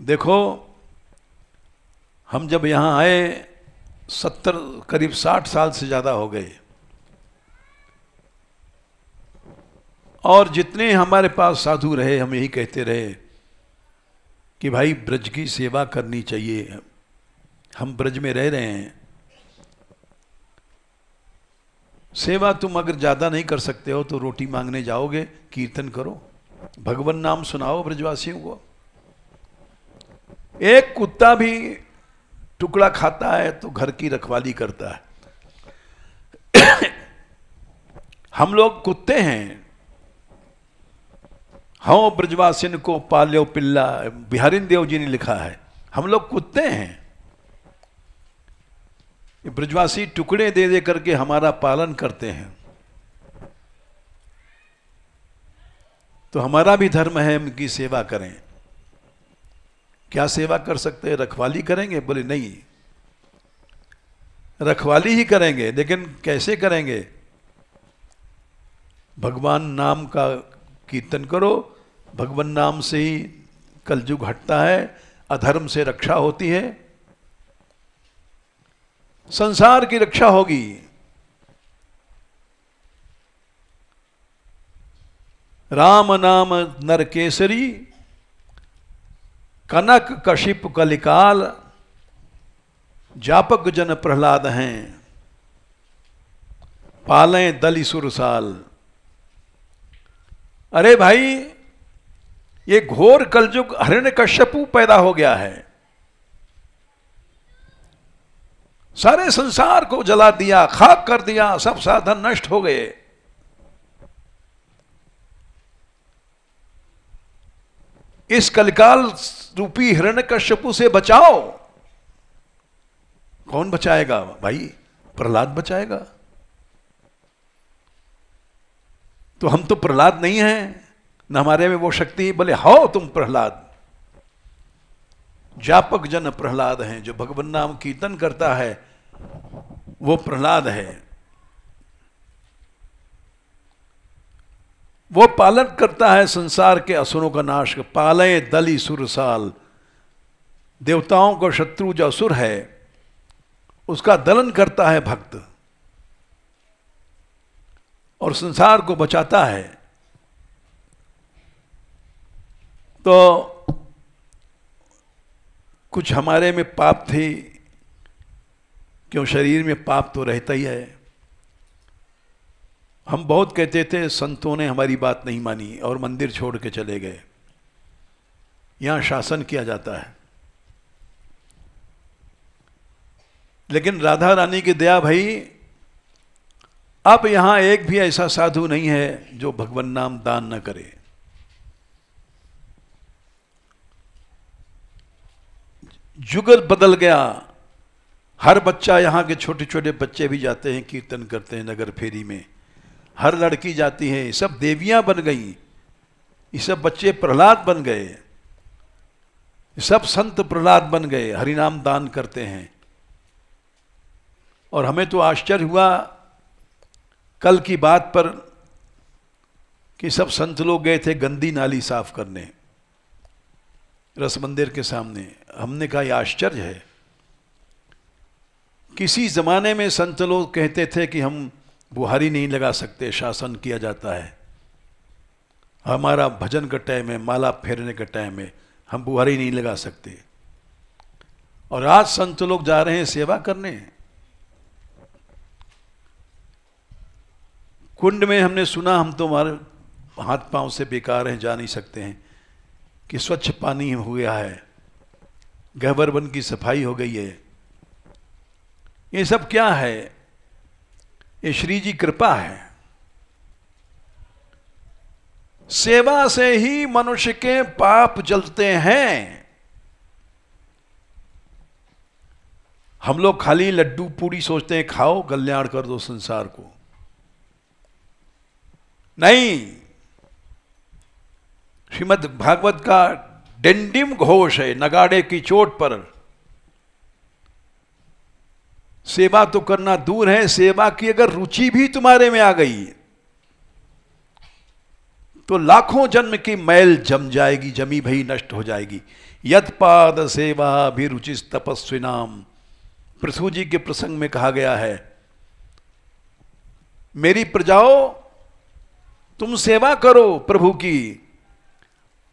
देखो, हम जब यहां आए 70 करीब 60 साल से ज्यादा हो गए, और जितने हमारे पास साधु रहे हम यही कहते रहे कि भाई ब्रज की सेवा करनी चाहिए। हम ब्रज में रह रहे हैं, सेवा तुम अगर ज्यादा नहीं कर सकते हो तो रोटी मांगने जाओगे, कीर्तन करो, भगवान नाम सुनाओ ब्रजवासियों को। एक कुत्ता भी टुकड़ा खाता है तो घर की रखवाली करता है। हम लोग कुत्ते हैं। हाँ, ब्रजवासिन को पाल्यो पिल्ला, बिहारिन देव जी ने लिखा है। हम लोग कुत्ते हैं। ब्रजवासी टुकड़े दे दे करके हमारा पालन करते हैं, तो हमारा भी धर्म है उनकी सेवा करें। क्या सेवा कर सकते हैं? रखवाली करेंगे? बोले नहीं, रखवाली ही करेंगे, लेकिन कैसे करेंगे? भगवान नाम का कीर्तन करो, भगवान नाम से ही कलयुग हटता है, अधर्म से रक्षा होती है, संसार की रक्षा होगी। राम नाम नर केसरी, कनक कशिप कलिकाल, जापक जन प्रहलाद हैं, पालें दली सुरसाल। अरे भाई, ये घोर कलयुग हिरण्यकश्यपु पैदा हो गया है, सारे संसार को जला दिया, खाक कर दिया, सब साधन नष्ट हो गए। इस कलिकाल रूपी हिरण्यकश्यपु से बचाओ। कौन बचाएगा भाई? प्रहलाद बचाएगा। तो हम तो प्रहलाद नहीं हैं, न हमारे में वो शक्ति। बोले हो तुम प्रहलाद। जापक जन प्रहलाद हैं, जो भगवान नाम कीर्तन करता है वो प्रहलाद है। वो पालन करता है संसार के असुरों का नाश। पाले दली सुरसाल, देवताओं का शत्रु जो असुर है उसका दलन करता है भक्त, और संसार को बचाता है। तो कुछ हमारे में पाप थे, क्यों शरीर में पाप तो रहता ही है। हम बहुत कहते थे, संतों ने हमारी बात नहीं मानी और मंदिर छोड़ के चले गए। यहां शासन किया जाता है, लेकिन राधा रानी की दया भाई, अब यहां एक भी ऐसा साधु नहीं है जो भगवान नाम दान न करे। युग बदल गया। हर बच्चा, यहां के छोटे छोटे बच्चे भी जाते हैं, कीर्तन करते हैं नगर फेरी में। हर लड़की जाती है, सब देवियां बन गई। ये सब बच्चे प्रहलाद बन गए, सब संत प्रहलाद बन गए, हरिनाम दान करते हैं। और हमें तो आश्चर्य हुआ कल की बात पर कि सब संत लोग गए थे गंदी नाली साफ करने रस मंदिर के सामने। हमने कहा यह आश्चर्य है। किसी जमाने में संत लोग कहते थे कि हम बुहारी नहीं लगा सकते, शासन किया जाता है, हमारा भजन का टाइम है, माला फेरने का टाइम है, हम बुहारी नहीं लगा सकते। और आज संत लोग जा रहे हैं सेवा करने। कुंड में हमने सुना, हम तो हमारे हाथ पांव से बेकार हैं, जा नहीं सकते हैं, कि स्वच्छ पानी हो गया है, गहवर वन की सफाई हो गई है। ये सब क्या है? ये श्री जी कृपा है। सेवा से ही मनुष्य के पाप जलते हैं। हम लोग खाली लड्डू पूरी सोचते हैं, खाओ कल्याण कर दो संसार को। नहीं, श्रीमद् भागवत का डिंडिम घोष है नगाड़े की चोट पर। सेवा तो करना दूर है, सेवा की अगर रुचि भी तुम्हारे में आ गई तो लाखों जन्म की मैल जम जाएगी, जमी भई नष्ट हो जाएगी। यत्पाद सेवा भी रुचिस तपस्विनाम, पृथु जी के प्रसंग में कहा गया है, मेरी प्रजाओं तुम सेवा करो प्रभु की।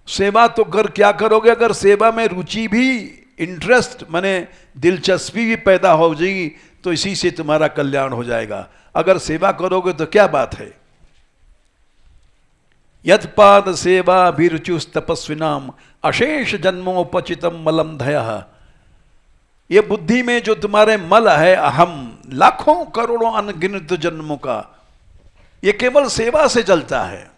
सेवा तो कर क्या करोगे? अगर सेवा में रुचि भी, इंटरेस्ट माने दिलचस्पी भी पैदा हो जाएगी तो इसी से तुम्हारा कल्याण हो जाएगा। अगर सेवा करोगे तो क्या बात है। यत्पाद सेवा अभिरुचुस तपस्विनाम अशेष जन्मोपचितम मलम धयः। ये बुद्धि में जो तुम्हारे मल है, अहम, लाखों करोड़ों अनगिनत जन्मों का, ये केवल सेवा से जलता है।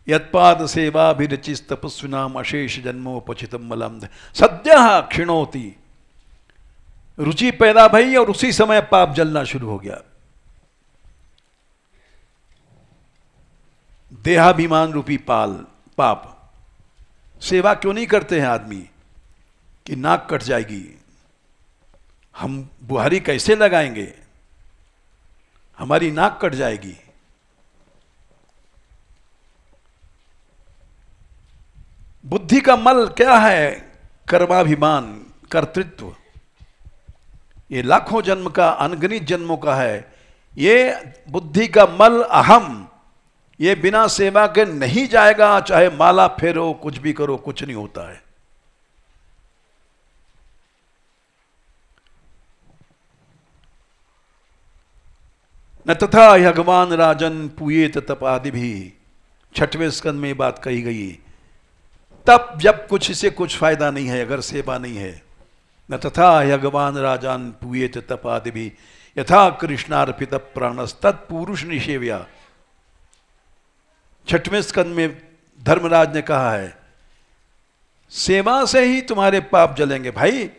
यत्पाद सेवा विरचित तपस्विनाम अशेष जन्मोपचितम मलम सद्यः क्षिणोति। रुचि पैदा भई और उसी समय पाप जलना शुरू हो गया। देहाभिमान रूपी पाप। सेवा क्यों नहीं करते हैं आदमी? कि नाक कट जाएगी, हम बुहारी कैसे लगाएंगे, हमारी नाक कट जाएगी, बुद्धि का मल क्या है? कर्माभिमान, कर्तृत्व। ये लाखों जन्म का, अनगिनत जन्मों का है। ये बुद्धि का मल अहम, ये बिना सेवा के नहीं जाएगा। चाहे माला फेरो, कुछ भी करो, कुछ नहीं होता है। न तथा भगवान राजन पूयेत तपादि भी, 6वें स्कंद में बात कही गई। तप जब कुछ से कुछ फायदा नहीं है, अगर सेवा नहीं है। न तथा भगवान राजन पूयेत तपादि भी, यथा कृष्णार्पित प्राणस तत्पुरुष निषेव्या। 6वें स्कंद में धर्मराज ने कहा है, सेवा से ही तुम्हारे पाप जलेंगे। भाई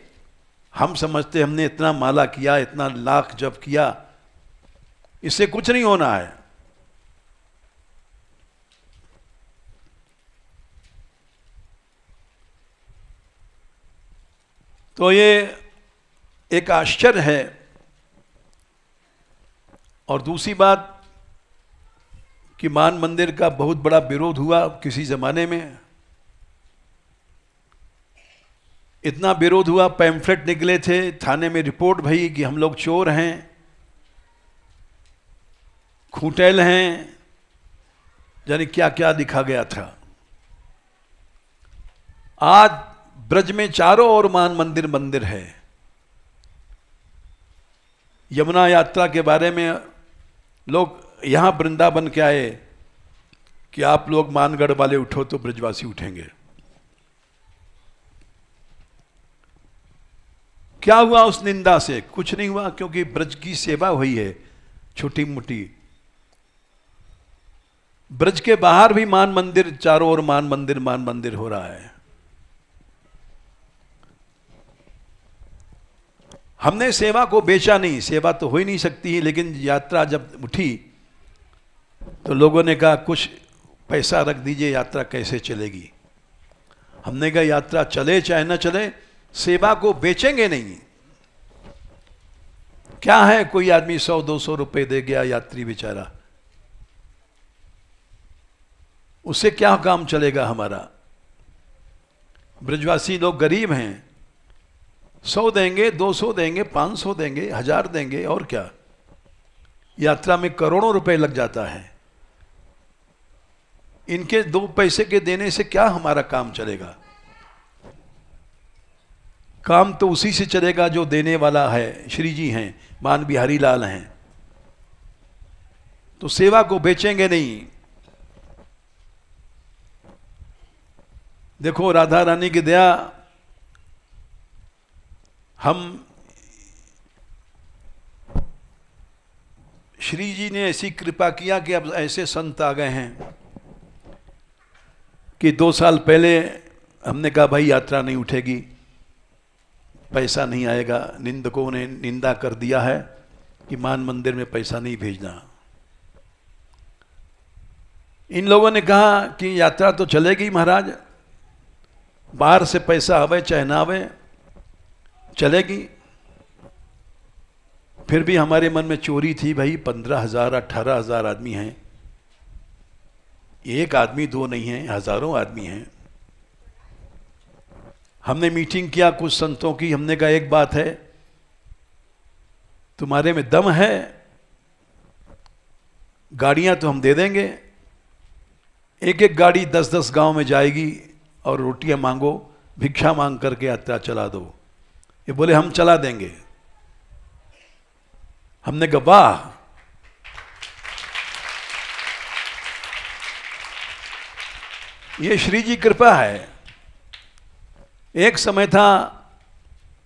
हम समझते हमने इतना माला किया, इतना लाख जप किया, इससे कुछ नहीं होना है। तो ये एक आश्चर्य है। और दूसरी बात कि मान मंदिर का बहुत बड़ा विरोध हुआ किसी जमाने में। इतना विरोध हुआ, पैम्फलेट निकले थे, थाने में रिपोर्ट भई कि हम लोग चोर हैं, खूंटेल हैं, यानी क्या क्या लिखा गया था। आज ब्रज में चारों ओर मान मंदिर मंदिर है। यमुना यात्रा के बारे में लोग यहां वृंदावन के आए कि आप लोग मानगढ़ वाले उठो तो ब्रजवासी उठेंगे। क्या हुआ उस निंदा से? कुछ नहीं हुआ, क्योंकि ब्रज की सेवा हुई है छोटी मोटी। ब्रज के बाहर भी मान मंदिर, चारों ओर मान मंदिर हो रहा है। हमने सेवा को बेचा नहीं, सेवा तो हो ही नहीं सकती। लेकिन यात्रा जब उठी तो लोगों ने कहा कुछ पैसा रख दीजिए, यात्रा कैसे चलेगी। हमने कहा यात्रा चले चाहे न चले, सेवा को बेचेंगे नहीं। क्या है, कोई आदमी 100-200 रुपए दे गया, यात्री बेचारा, उससे क्या काम चलेगा हमारा। ब्रजवासी लोग गरीब हैं, 100 देंगे, 200 देंगे, 500 देंगे, 1000 देंगे, और क्या। यात्रा में करोड़ों रुपए लग जाता है। इनके 2 पैसे के देने से क्या हमारा काम चलेगा। काम तो उसी से चलेगा जो देने वाला है, श्री जी हैं, मान बिहारी लाल हैं। तो सेवा को बेचेंगे नहीं। देखो राधा रानी की दया, हम श्री जी ने ऐसी कृपा किया कि अब ऐसे संत आ गए हैं कि 2 साल पहले हमने कहा भाई यात्रा नहीं उठेगी, पैसा नहीं आएगा। निंदकों ने निंदा कर दिया है कि मान मंदिर में पैसा नहीं भेजना। इन लोगों ने कहा कि यात्रा तो चलेगी महाराज, बाहर से पैसा आवे चाहे ना आवे, चलेगी। फिर भी हमारे मन में चोरी थी, भाई 15,000 18,000 आदमी हैं, एक आदमी 2 नहीं है, हजारों आदमी हैं। हमने मीटिंग किया कुछ संतों की, हमने कहा एक बात है, तुम्हारे में दम है, गाड़ियां तो हम दे देंगे, एक गाड़ी 10-10 गांव में जाएगी और रोटियां मांगो, भिक्षा मांग करके यात्रा चला दो। ये बोले हम चला देंगे। हमने कहा वाह, ये श्री जी कृपा है। एक समय था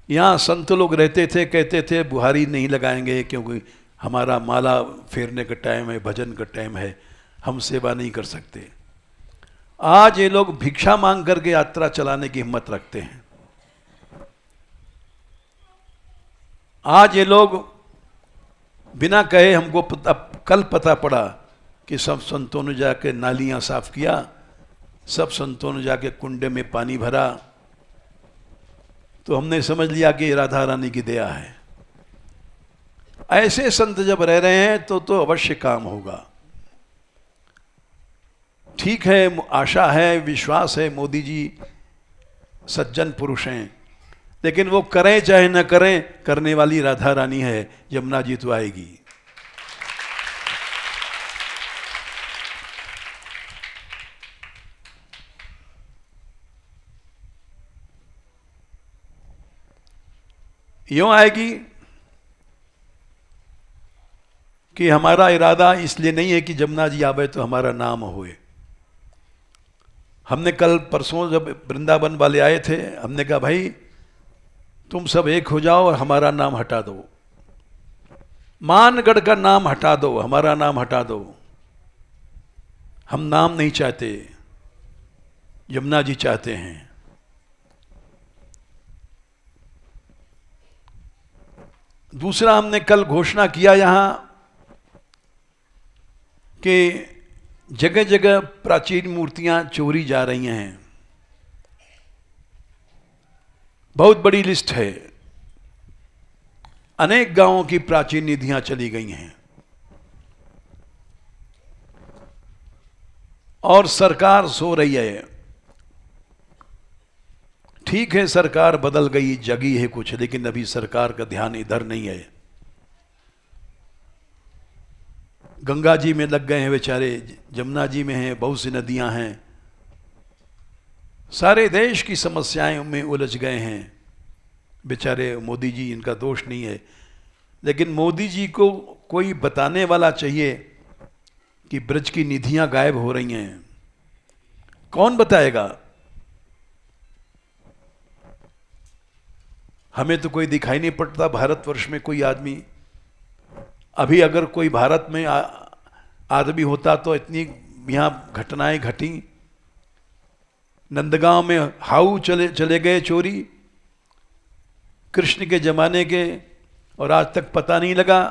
यहां संत लोग रहते थे, कहते थे बुहारी नहीं लगाएंगे क्योंकि हमारा माला फेरने का टाइम है, भजन का टाइम है, हम सेवा नहीं कर सकते। आज ये लोग भिक्षा मांग करके यात्रा चलाने की हिम्मत रखते हैं। आज ये लोग बिना कहे, हमको कल पता पड़ा कि सब संतों ने जाके नालियां साफ किया, सब संतों ने जाके कुंडे में पानी भरा, तो हमने समझ लिया कि राधा रानी की दया है। ऐसे संत जब रह रहे हैं तो अवश्य काम होगा। ठीक है, आशा है, विश्वास है, मोदी जी सज्जन पुरुष हैं, लेकिन वो करें चाहे न करें, करने वाली राधा रानी है, यमुना जी तो आएगी। यूं आएगी कि हमारा इरादा इसलिए नहीं है कि जमुना जी आवे तो हमारा नाम होए। हमने कल परसों जब वृंदावन वाले आए थे, हमने कहा भाई तुम सब एक हो जाओ और हमारा नाम हटा दो, मानगढ़ का नाम हटा दो, हमारा नाम हटा दो। हम नाम नहीं चाहते, यमुना जी चाहते हैं। दूसरा, हमने कल घोषणा किया यहां कि जगह जगह प्राचीन मूर्तियां चोरी जा रही हैं। बहुत बड़ी लिस्ट है, अनेक गांवों की प्राचीन निधियां चली गई हैं और सरकार सो रही है। ठीक है, सरकार बदल गई, जगी है कुछ, लेकिन अभी सरकार का ध्यान इधर नहीं है। गंगा जी में लग गए हैं बेचारे, जमुना जी में हैं, बहुत सी नदियां हैं, सारे देश की समस्याएं में उलझ गए हैं बेचारे। मोदी जी, इनका दोष नहीं है, लेकिन मोदी जी को कोई बताने वाला चाहिए कि ब्रज की निधियां गायब हो रही हैं। कौन बताएगा? हमें तो कोई दिखाई नहीं पड़ता भारतवर्ष में कोई आदमी। अभी अगर कोई भारत में आदमी होता तो इतनी यहाँ घटनाएं घटी। नंदगांव में हाउ चले गए चोरी, कृष्ण के जमाने के, और आज तक पता नहीं लगा।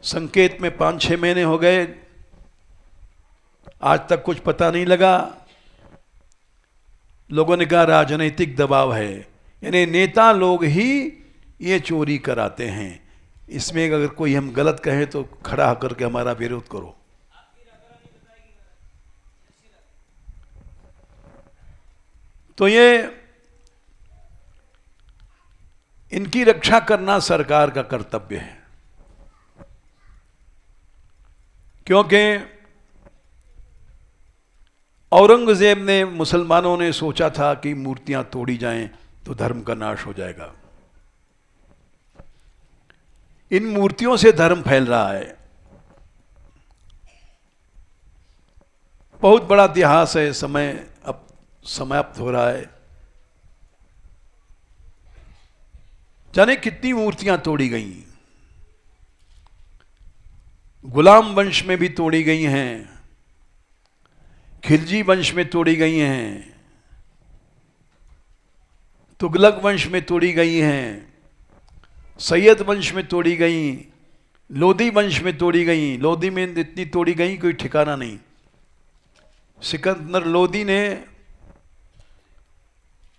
संकेत में 5-6 महीने हो गए, आज तक कुछ पता नहीं लगा। लोगों ने कहा राजनीतिक दबाव है, यानी नेता लोग ही ये चोरी कराते हैं। इसमें अगर कोई हम गलत कहें तो खड़ा होकर के हमारा विरोध करो। तो ये इनकी रक्षा करना सरकार का कर्तव्य है, क्योंकि औरंगजेब ने, मुसलमानों ने सोचा था कि मूर्तियां तोड़ी जाएं तो धर्म का नाश हो जाएगा। इन मूर्तियों से धर्म फैल रहा है। बहुत बड़ा इतिहास है, समय अब समाप्त हो रहा है। जाने कितनी मूर्तियां तोड़ी गई। गुलाम वंश में भी तोड़ी गई हैं, खिलजी वंश में तोड़ी गई हैं, तुगलक वंश में तोड़ी गई हैं, सैयद वंश में तोड़ी गई, लोधी वंश में तोड़ी गई। लोधी में इतनी तोड़ी गई कोई ठिकाना नहीं। सिकंदर लोधी ने,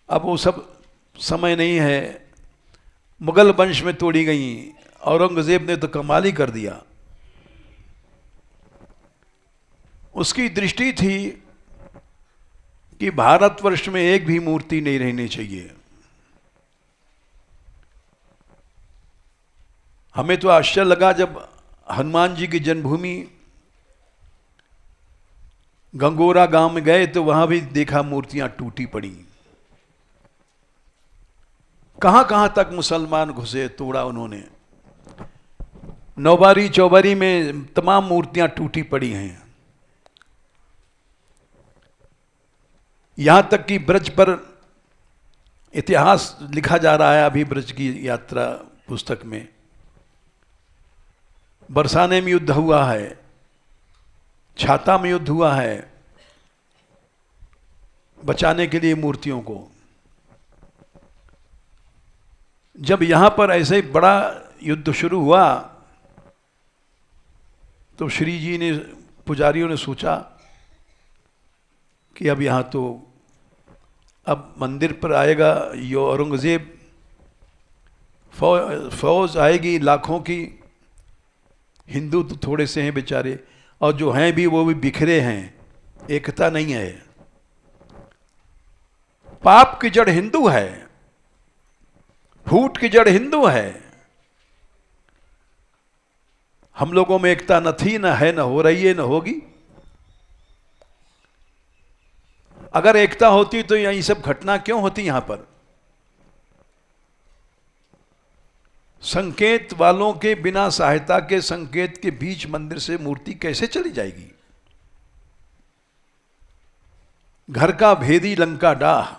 अब वो सब समय नहीं है, मुगल वंश में तोड़ी गई। औरंगजेब ने तो कमाल ही कर दिया। उसकी दृष्टि थी कि भारतवर्ष में एक भी मूर्ति नहीं रहनी चाहिए। हमें तो आश्चर्य लगा जब हनुमान जी की जन्मभूमि गंगोरा गांव में गए तो वहां भी देखा मूर्तियां टूटी पड़ी। कहां कहां तक मुसलमान घुसे, तोड़ा उन्होंने। नौबारी चौबारी में तमाम मूर्तियां टूटी पड़ी हैं। यहां तक कि ब्रज पर इतिहास लिखा जा रहा है अभी, ब्रज की यात्रा पुस्तक में। बरसाने में युद्ध हुआ है, छाता में युद्ध हुआ है, बचाने के लिए मूर्तियों को। जब यहां पर ऐसे ही बड़ा युद्ध शुरू हुआ तो श्री जी ने, पुजारियों ने सोचा कि अब यहां तो अब मंदिर पर आएगा यो औरंगजेब, फौज आएगी लाखों की। हिंदू तो थोड़े से हैं बेचारे, और जो हैं भी वो भी बिखरे हैं, एकता नहीं है। पाप की जड़ हिंदू है, फूट की जड़ हिंदू है। हम लोगों में एकता न थी, न है, न हो रही है, न होगी। अगर एकता होती तो यही सब घटना क्यों होती यहां पर? संकेत वालों के बिना सहायता के संकेत के बीच मंदिर से मूर्ति कैसे चली जाएगी? घर का भेदी लंका डाह।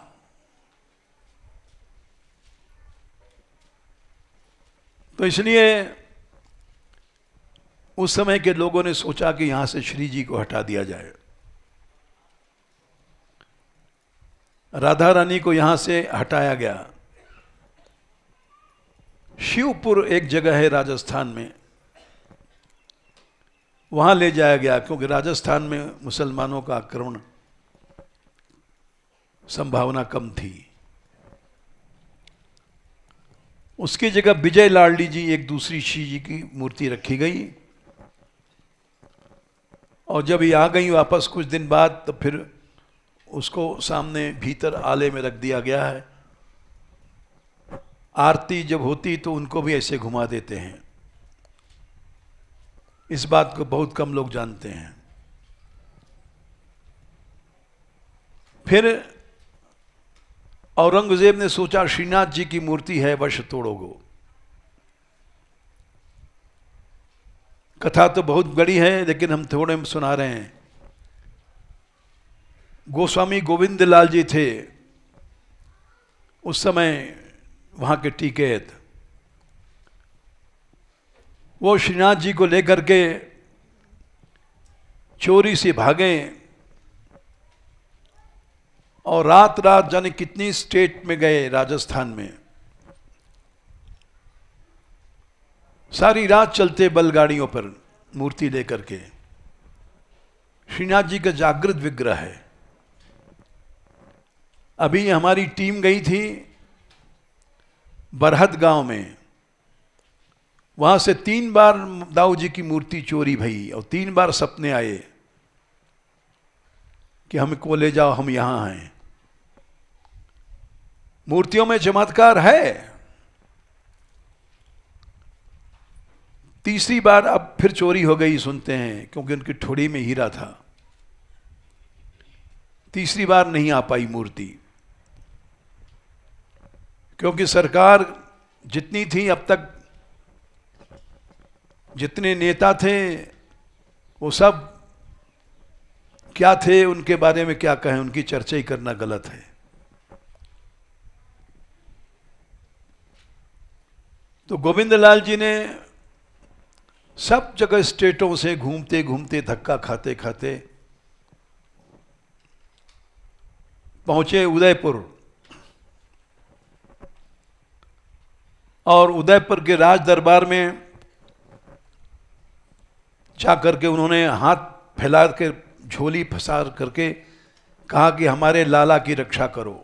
तो इसलिए उस समय के लोगों ने सोचा कि यहां से श्री जी को हटा दिया जाए। राधा रानी को यहां से हटाया गया। शिवपुर एक जगह है राजस्थान में, वहां ले जाया गया, क्योंकि राजस्थान में मुसलमानों का आक्रमण संभावना कम थी। उसकी जगह विजय लाडली जी, एक दूसरी शिव जी की मूर्ति रखी गई। और जब ये आ गई वापस कुछ दिन बाद, तो फिर उसको सामने भीतर आले में रख दिया गया है। आरती जब होती तो उनको भी ऐसे घुमा देते हैं। इस बात को बहुत कम लोग जानते हैं। फिर औरंगजेब ने सोचा श्रीनाथ जी की मूर्ति है, वश तोड़ोगो। कथा तो बहुत बड़ी है, लेकिन हम थोड़े में सुना रहे हैं। गोस्वामी गोविंद लाल जी थे उस समय वहां के टिकैत। वो श्रीनाथ जी को लेकर के चोरी से भागे और रात रात जाने कितनी स्टेट में गए, राजस्थान में सारी रात चलते बैलगाड़ियों पर मूर्ति लेकर के। श्रीनाथ जी का जागृत विग्रह है। अभी हमारी टीम गई थी बरहत गांव में, वहां से 3 बार दाऊ जी की मूर्ति चोरी भई और 3 बार सपने आए कि हमको ले जाओ, हम यहां हैं। मूर्तियों में चमत्कार है। तीसरी बार अब फिर चोरी हो गई सुनते हैं, क्योंकि उनकी ठोड़ी में हीरा था। तीसरी बार नहीं आ पाई मूर्ति, क्योंकि सरकार जितनी थी अब तक, जितने नेता थे वो सब क्या थे, उनके बारे में क्या कहें, उनकी चर्चा ही करना गलत है। तो गोविंद लाल जी ने सब जगह स्टेटों से घूमते घूमते, धक्का खाते खाते पहुंचे उदयपुर। और उदयपुर के राज दरबार में जा करके उन्होंने हाथ फैला के झोली फसार करके कहा कि हमारे लाला की रक्षा करो।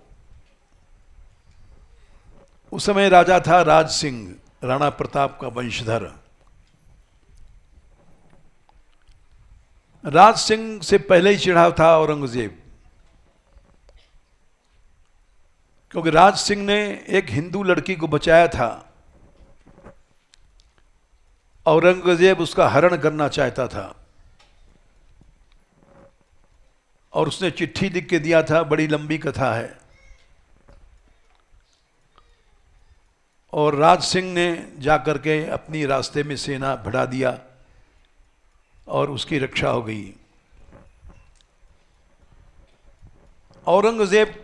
उस समय राजा था राज सिंह, राणा प्रताप का वंशधर। राज सिंह से पहले ही चिढ़ा था औरंगजेब, क्योंकि राज सिंह ने एक हिंदू लड़की को बचाया था। औरंगजेब उसका हरण करना चाहता था और उसने चिट्ठी लिख के दिया था, बड़ी लंबी कथा है। और राज सिंह ने जाकर के अपनी रास्ते में सेना बढ़ा दिया और उसकी रक्षा हो गई। औरंगजेब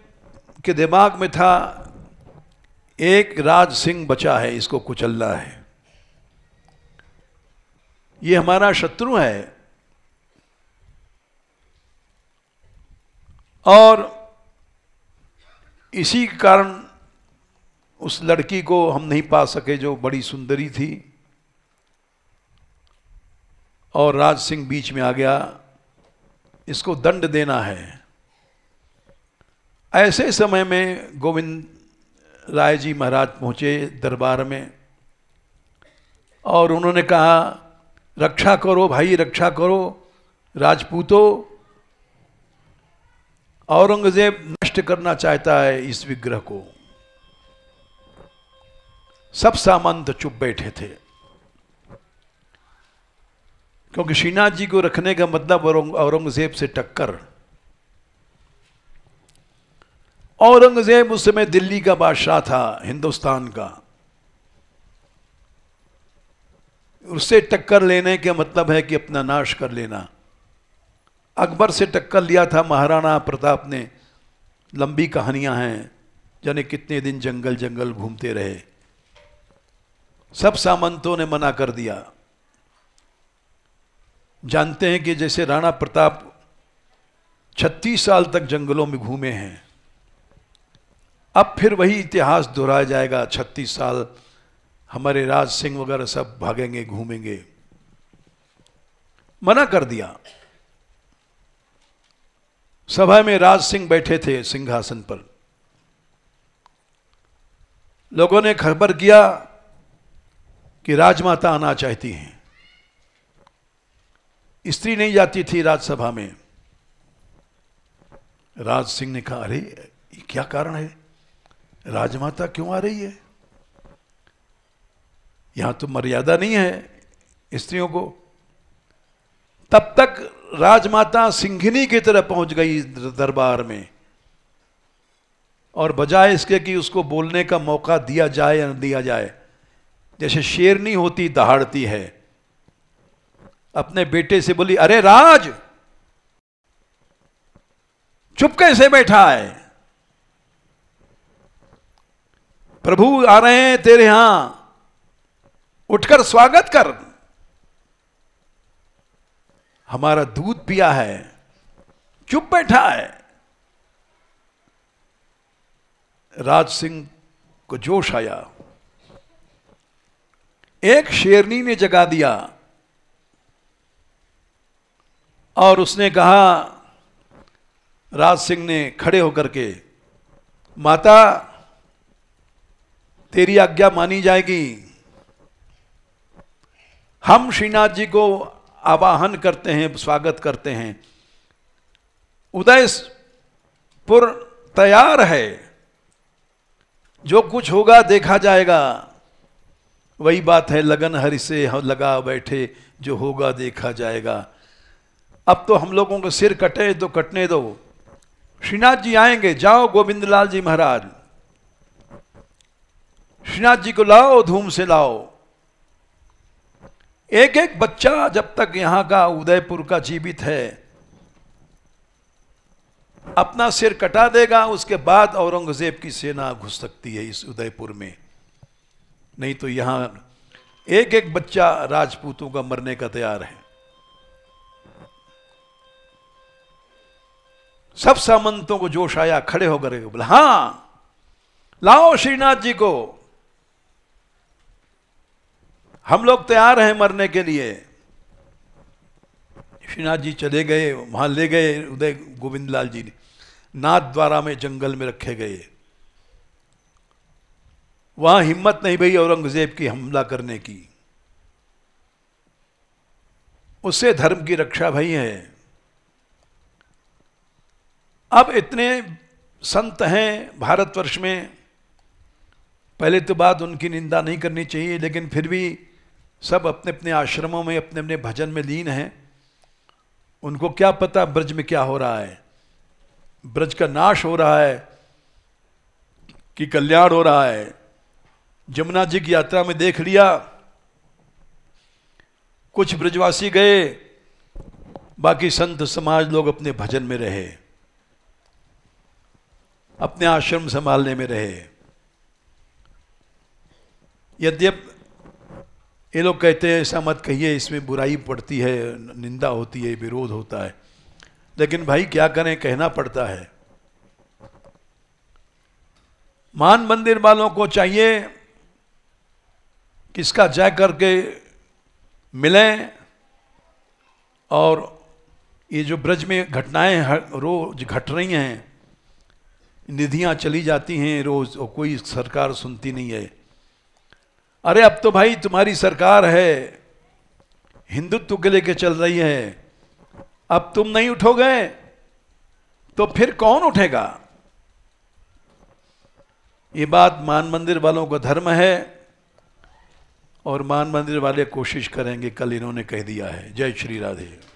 के दिमाग में था एक राज सिंह बचा है, इसको कुचलना है, ये हमारा शत्रु है। और इसी कारण उस लड़की को हम नहीं पा सके जो बड़ी सुंदरी थी, और राज सिंह बीच में आ गया, इसको दंड देना है। ऐसे समय में गोविंद राय जी महाराज पहुंचे दरबार में और उन्होंने कहा रक्षा करो भाई, रक्षा करो, राजपूतों, औरंगजेब नष्ट करना चाहता है इस विग्रह को। सब सामंत चुप बैठे थे, क्योंकि श्रीनाथ जी को रखने का मतलब औरंगजेब से टक्कर। औरंगजेब उस समय दिल्ली का बादशाह था, हिंदुस्तान का। उससे टक्कर लेने का मतलब है कि अपना नाश कर लेना। अकबर से टक्कर लिया था महाराणा प्रताप ने, लंबी कहानियां हैं, जाने कितने दिन जंगल जंगल घूमते रहे। सब सामंतों ने मना कर दिया। जानते हैं कि जैसे राणा प्रताप 36 साल तक जंगलों में घूमे हैं, अब फिर वही इतिहास दोहराया जाएगा। 36 साल हमारे राज सिंह वगैरह सब भागेंगे, घूमेंगे। मना कर दिया। सभा में राज सिंह बैठे थे सिंहासन पर। लोगों ने खबर किया कि राजमाता आना चाहती हैं। स्त्री नहीं जाती थी राजसभा में। राज सिंह ने कहा, अरे ये क्या कारण है, राजमाता क्यों आ रही है? यहां तो मर्यादा नहीं है स्त्रियों को। तब तक राजमाता सिंघिनी की तरह पहुंच गई दरबार में, और बजाय इसके कि उसको बोलने का मौका दिया जाए या न दिया जाए, जैसे शेरनी होती दहाड़ती है, अपने बेटे से बोली, अरे राज, चुप कैसे बैठा है? प्रभु आ रहे हैं तेरे यहां, उठकर स्वागत कर। हमारा दूध पिया है, चुप बैठा है। राज सिंह को जोश आया। एक शेरनी ने जगा दिया और उसने कहा, राज सिंह ने खड़े होकर के, माता तेरी आज्ञा मानी जाएगी। हम श्रीनाथ जी को आवाहन करते हैं, स्वागत करते हैं। उदयपुर तैयार है, जो कुछ होगा देखा जाएगा। वही बात है, लगन हरि से लगा बैठे, जो होगा देखा जाएगा। अब तो हम लोगों के सिर कटे तो कटने दो, श्रीनाथ जी आएंगे, जाओ गोविंद लाल जी महाराज, श्रीनाथ जी को लाओ, धूम से लाओ। एक एक बच्चा जब तक यहां का उदयपुर का जीवित है अपना सिर कटा देगा, उसके बाद औरंगजेब की सेना घुस सकती है इस उदयपुर में। नहीं तो यहां एक एक बच्चा राजपूतों का मरने का तैयार है। सब सामंतों को जोश आया, खड़े होकर बोला, हां लाओ श्रीनाथ जी को, हम लोग तैयार हैं मरने के लिए। श्रीनाथ जी चले गए, वहां ले गए उदय गोविंद लाल जी ने, नाथ द्वारा में जंगल में रखे गए। वहां हिम्मत नहीं भई औरंगजेब की हमला करने की। उससे धर्म की रक्षा भई है। अब इतने संत हैं भारतवर्ष में, पहले तो बात उनकी निंदा नहीं करनी चाहिए, लेकिन फिर भी सब अपने अपने आश्रमों में अपने अपने भजन में लीन हैं। उनको क्या पता ब्रज में क्या हो रहा है, ब्रज का नाश हो रहा है कि कल्याण हो रहा है। जमुना जी की यात्रा में देख लिया, कुछ ब्रजवासी गए, बाकी संत समाज लोग अपने भजन में रहे, अपने आश्रम संभालने में रहे। यद्यप ये लोग कहते हैं ऐसा मत कहिए, इसमें बुराई पड़ती है, निंदा होती है, विरोध होता है, लेकिन भाई क्या करें, कहना पड़ता है। मान मंदिर वालों को चाहिए किसका जय करके मिलें, और ये जो ब्रज में घटनाएं रोज घट रही हैं, निधियां चली जाती हैं रोज और कोई सरकार सुनती नहीं है। अरे अब तो भाई तुम्हारी सरकार है, हिंदुत्व के लेके चल रही है, अब तुम नहीं उठोगे तो फिर कौन उठेगा? ये बात मान मंदिर वालों का धर्म है और मान मंदिर वाले कोशिश करेंगे, कल इन्होंने कह दिया है। जय श्री राधे।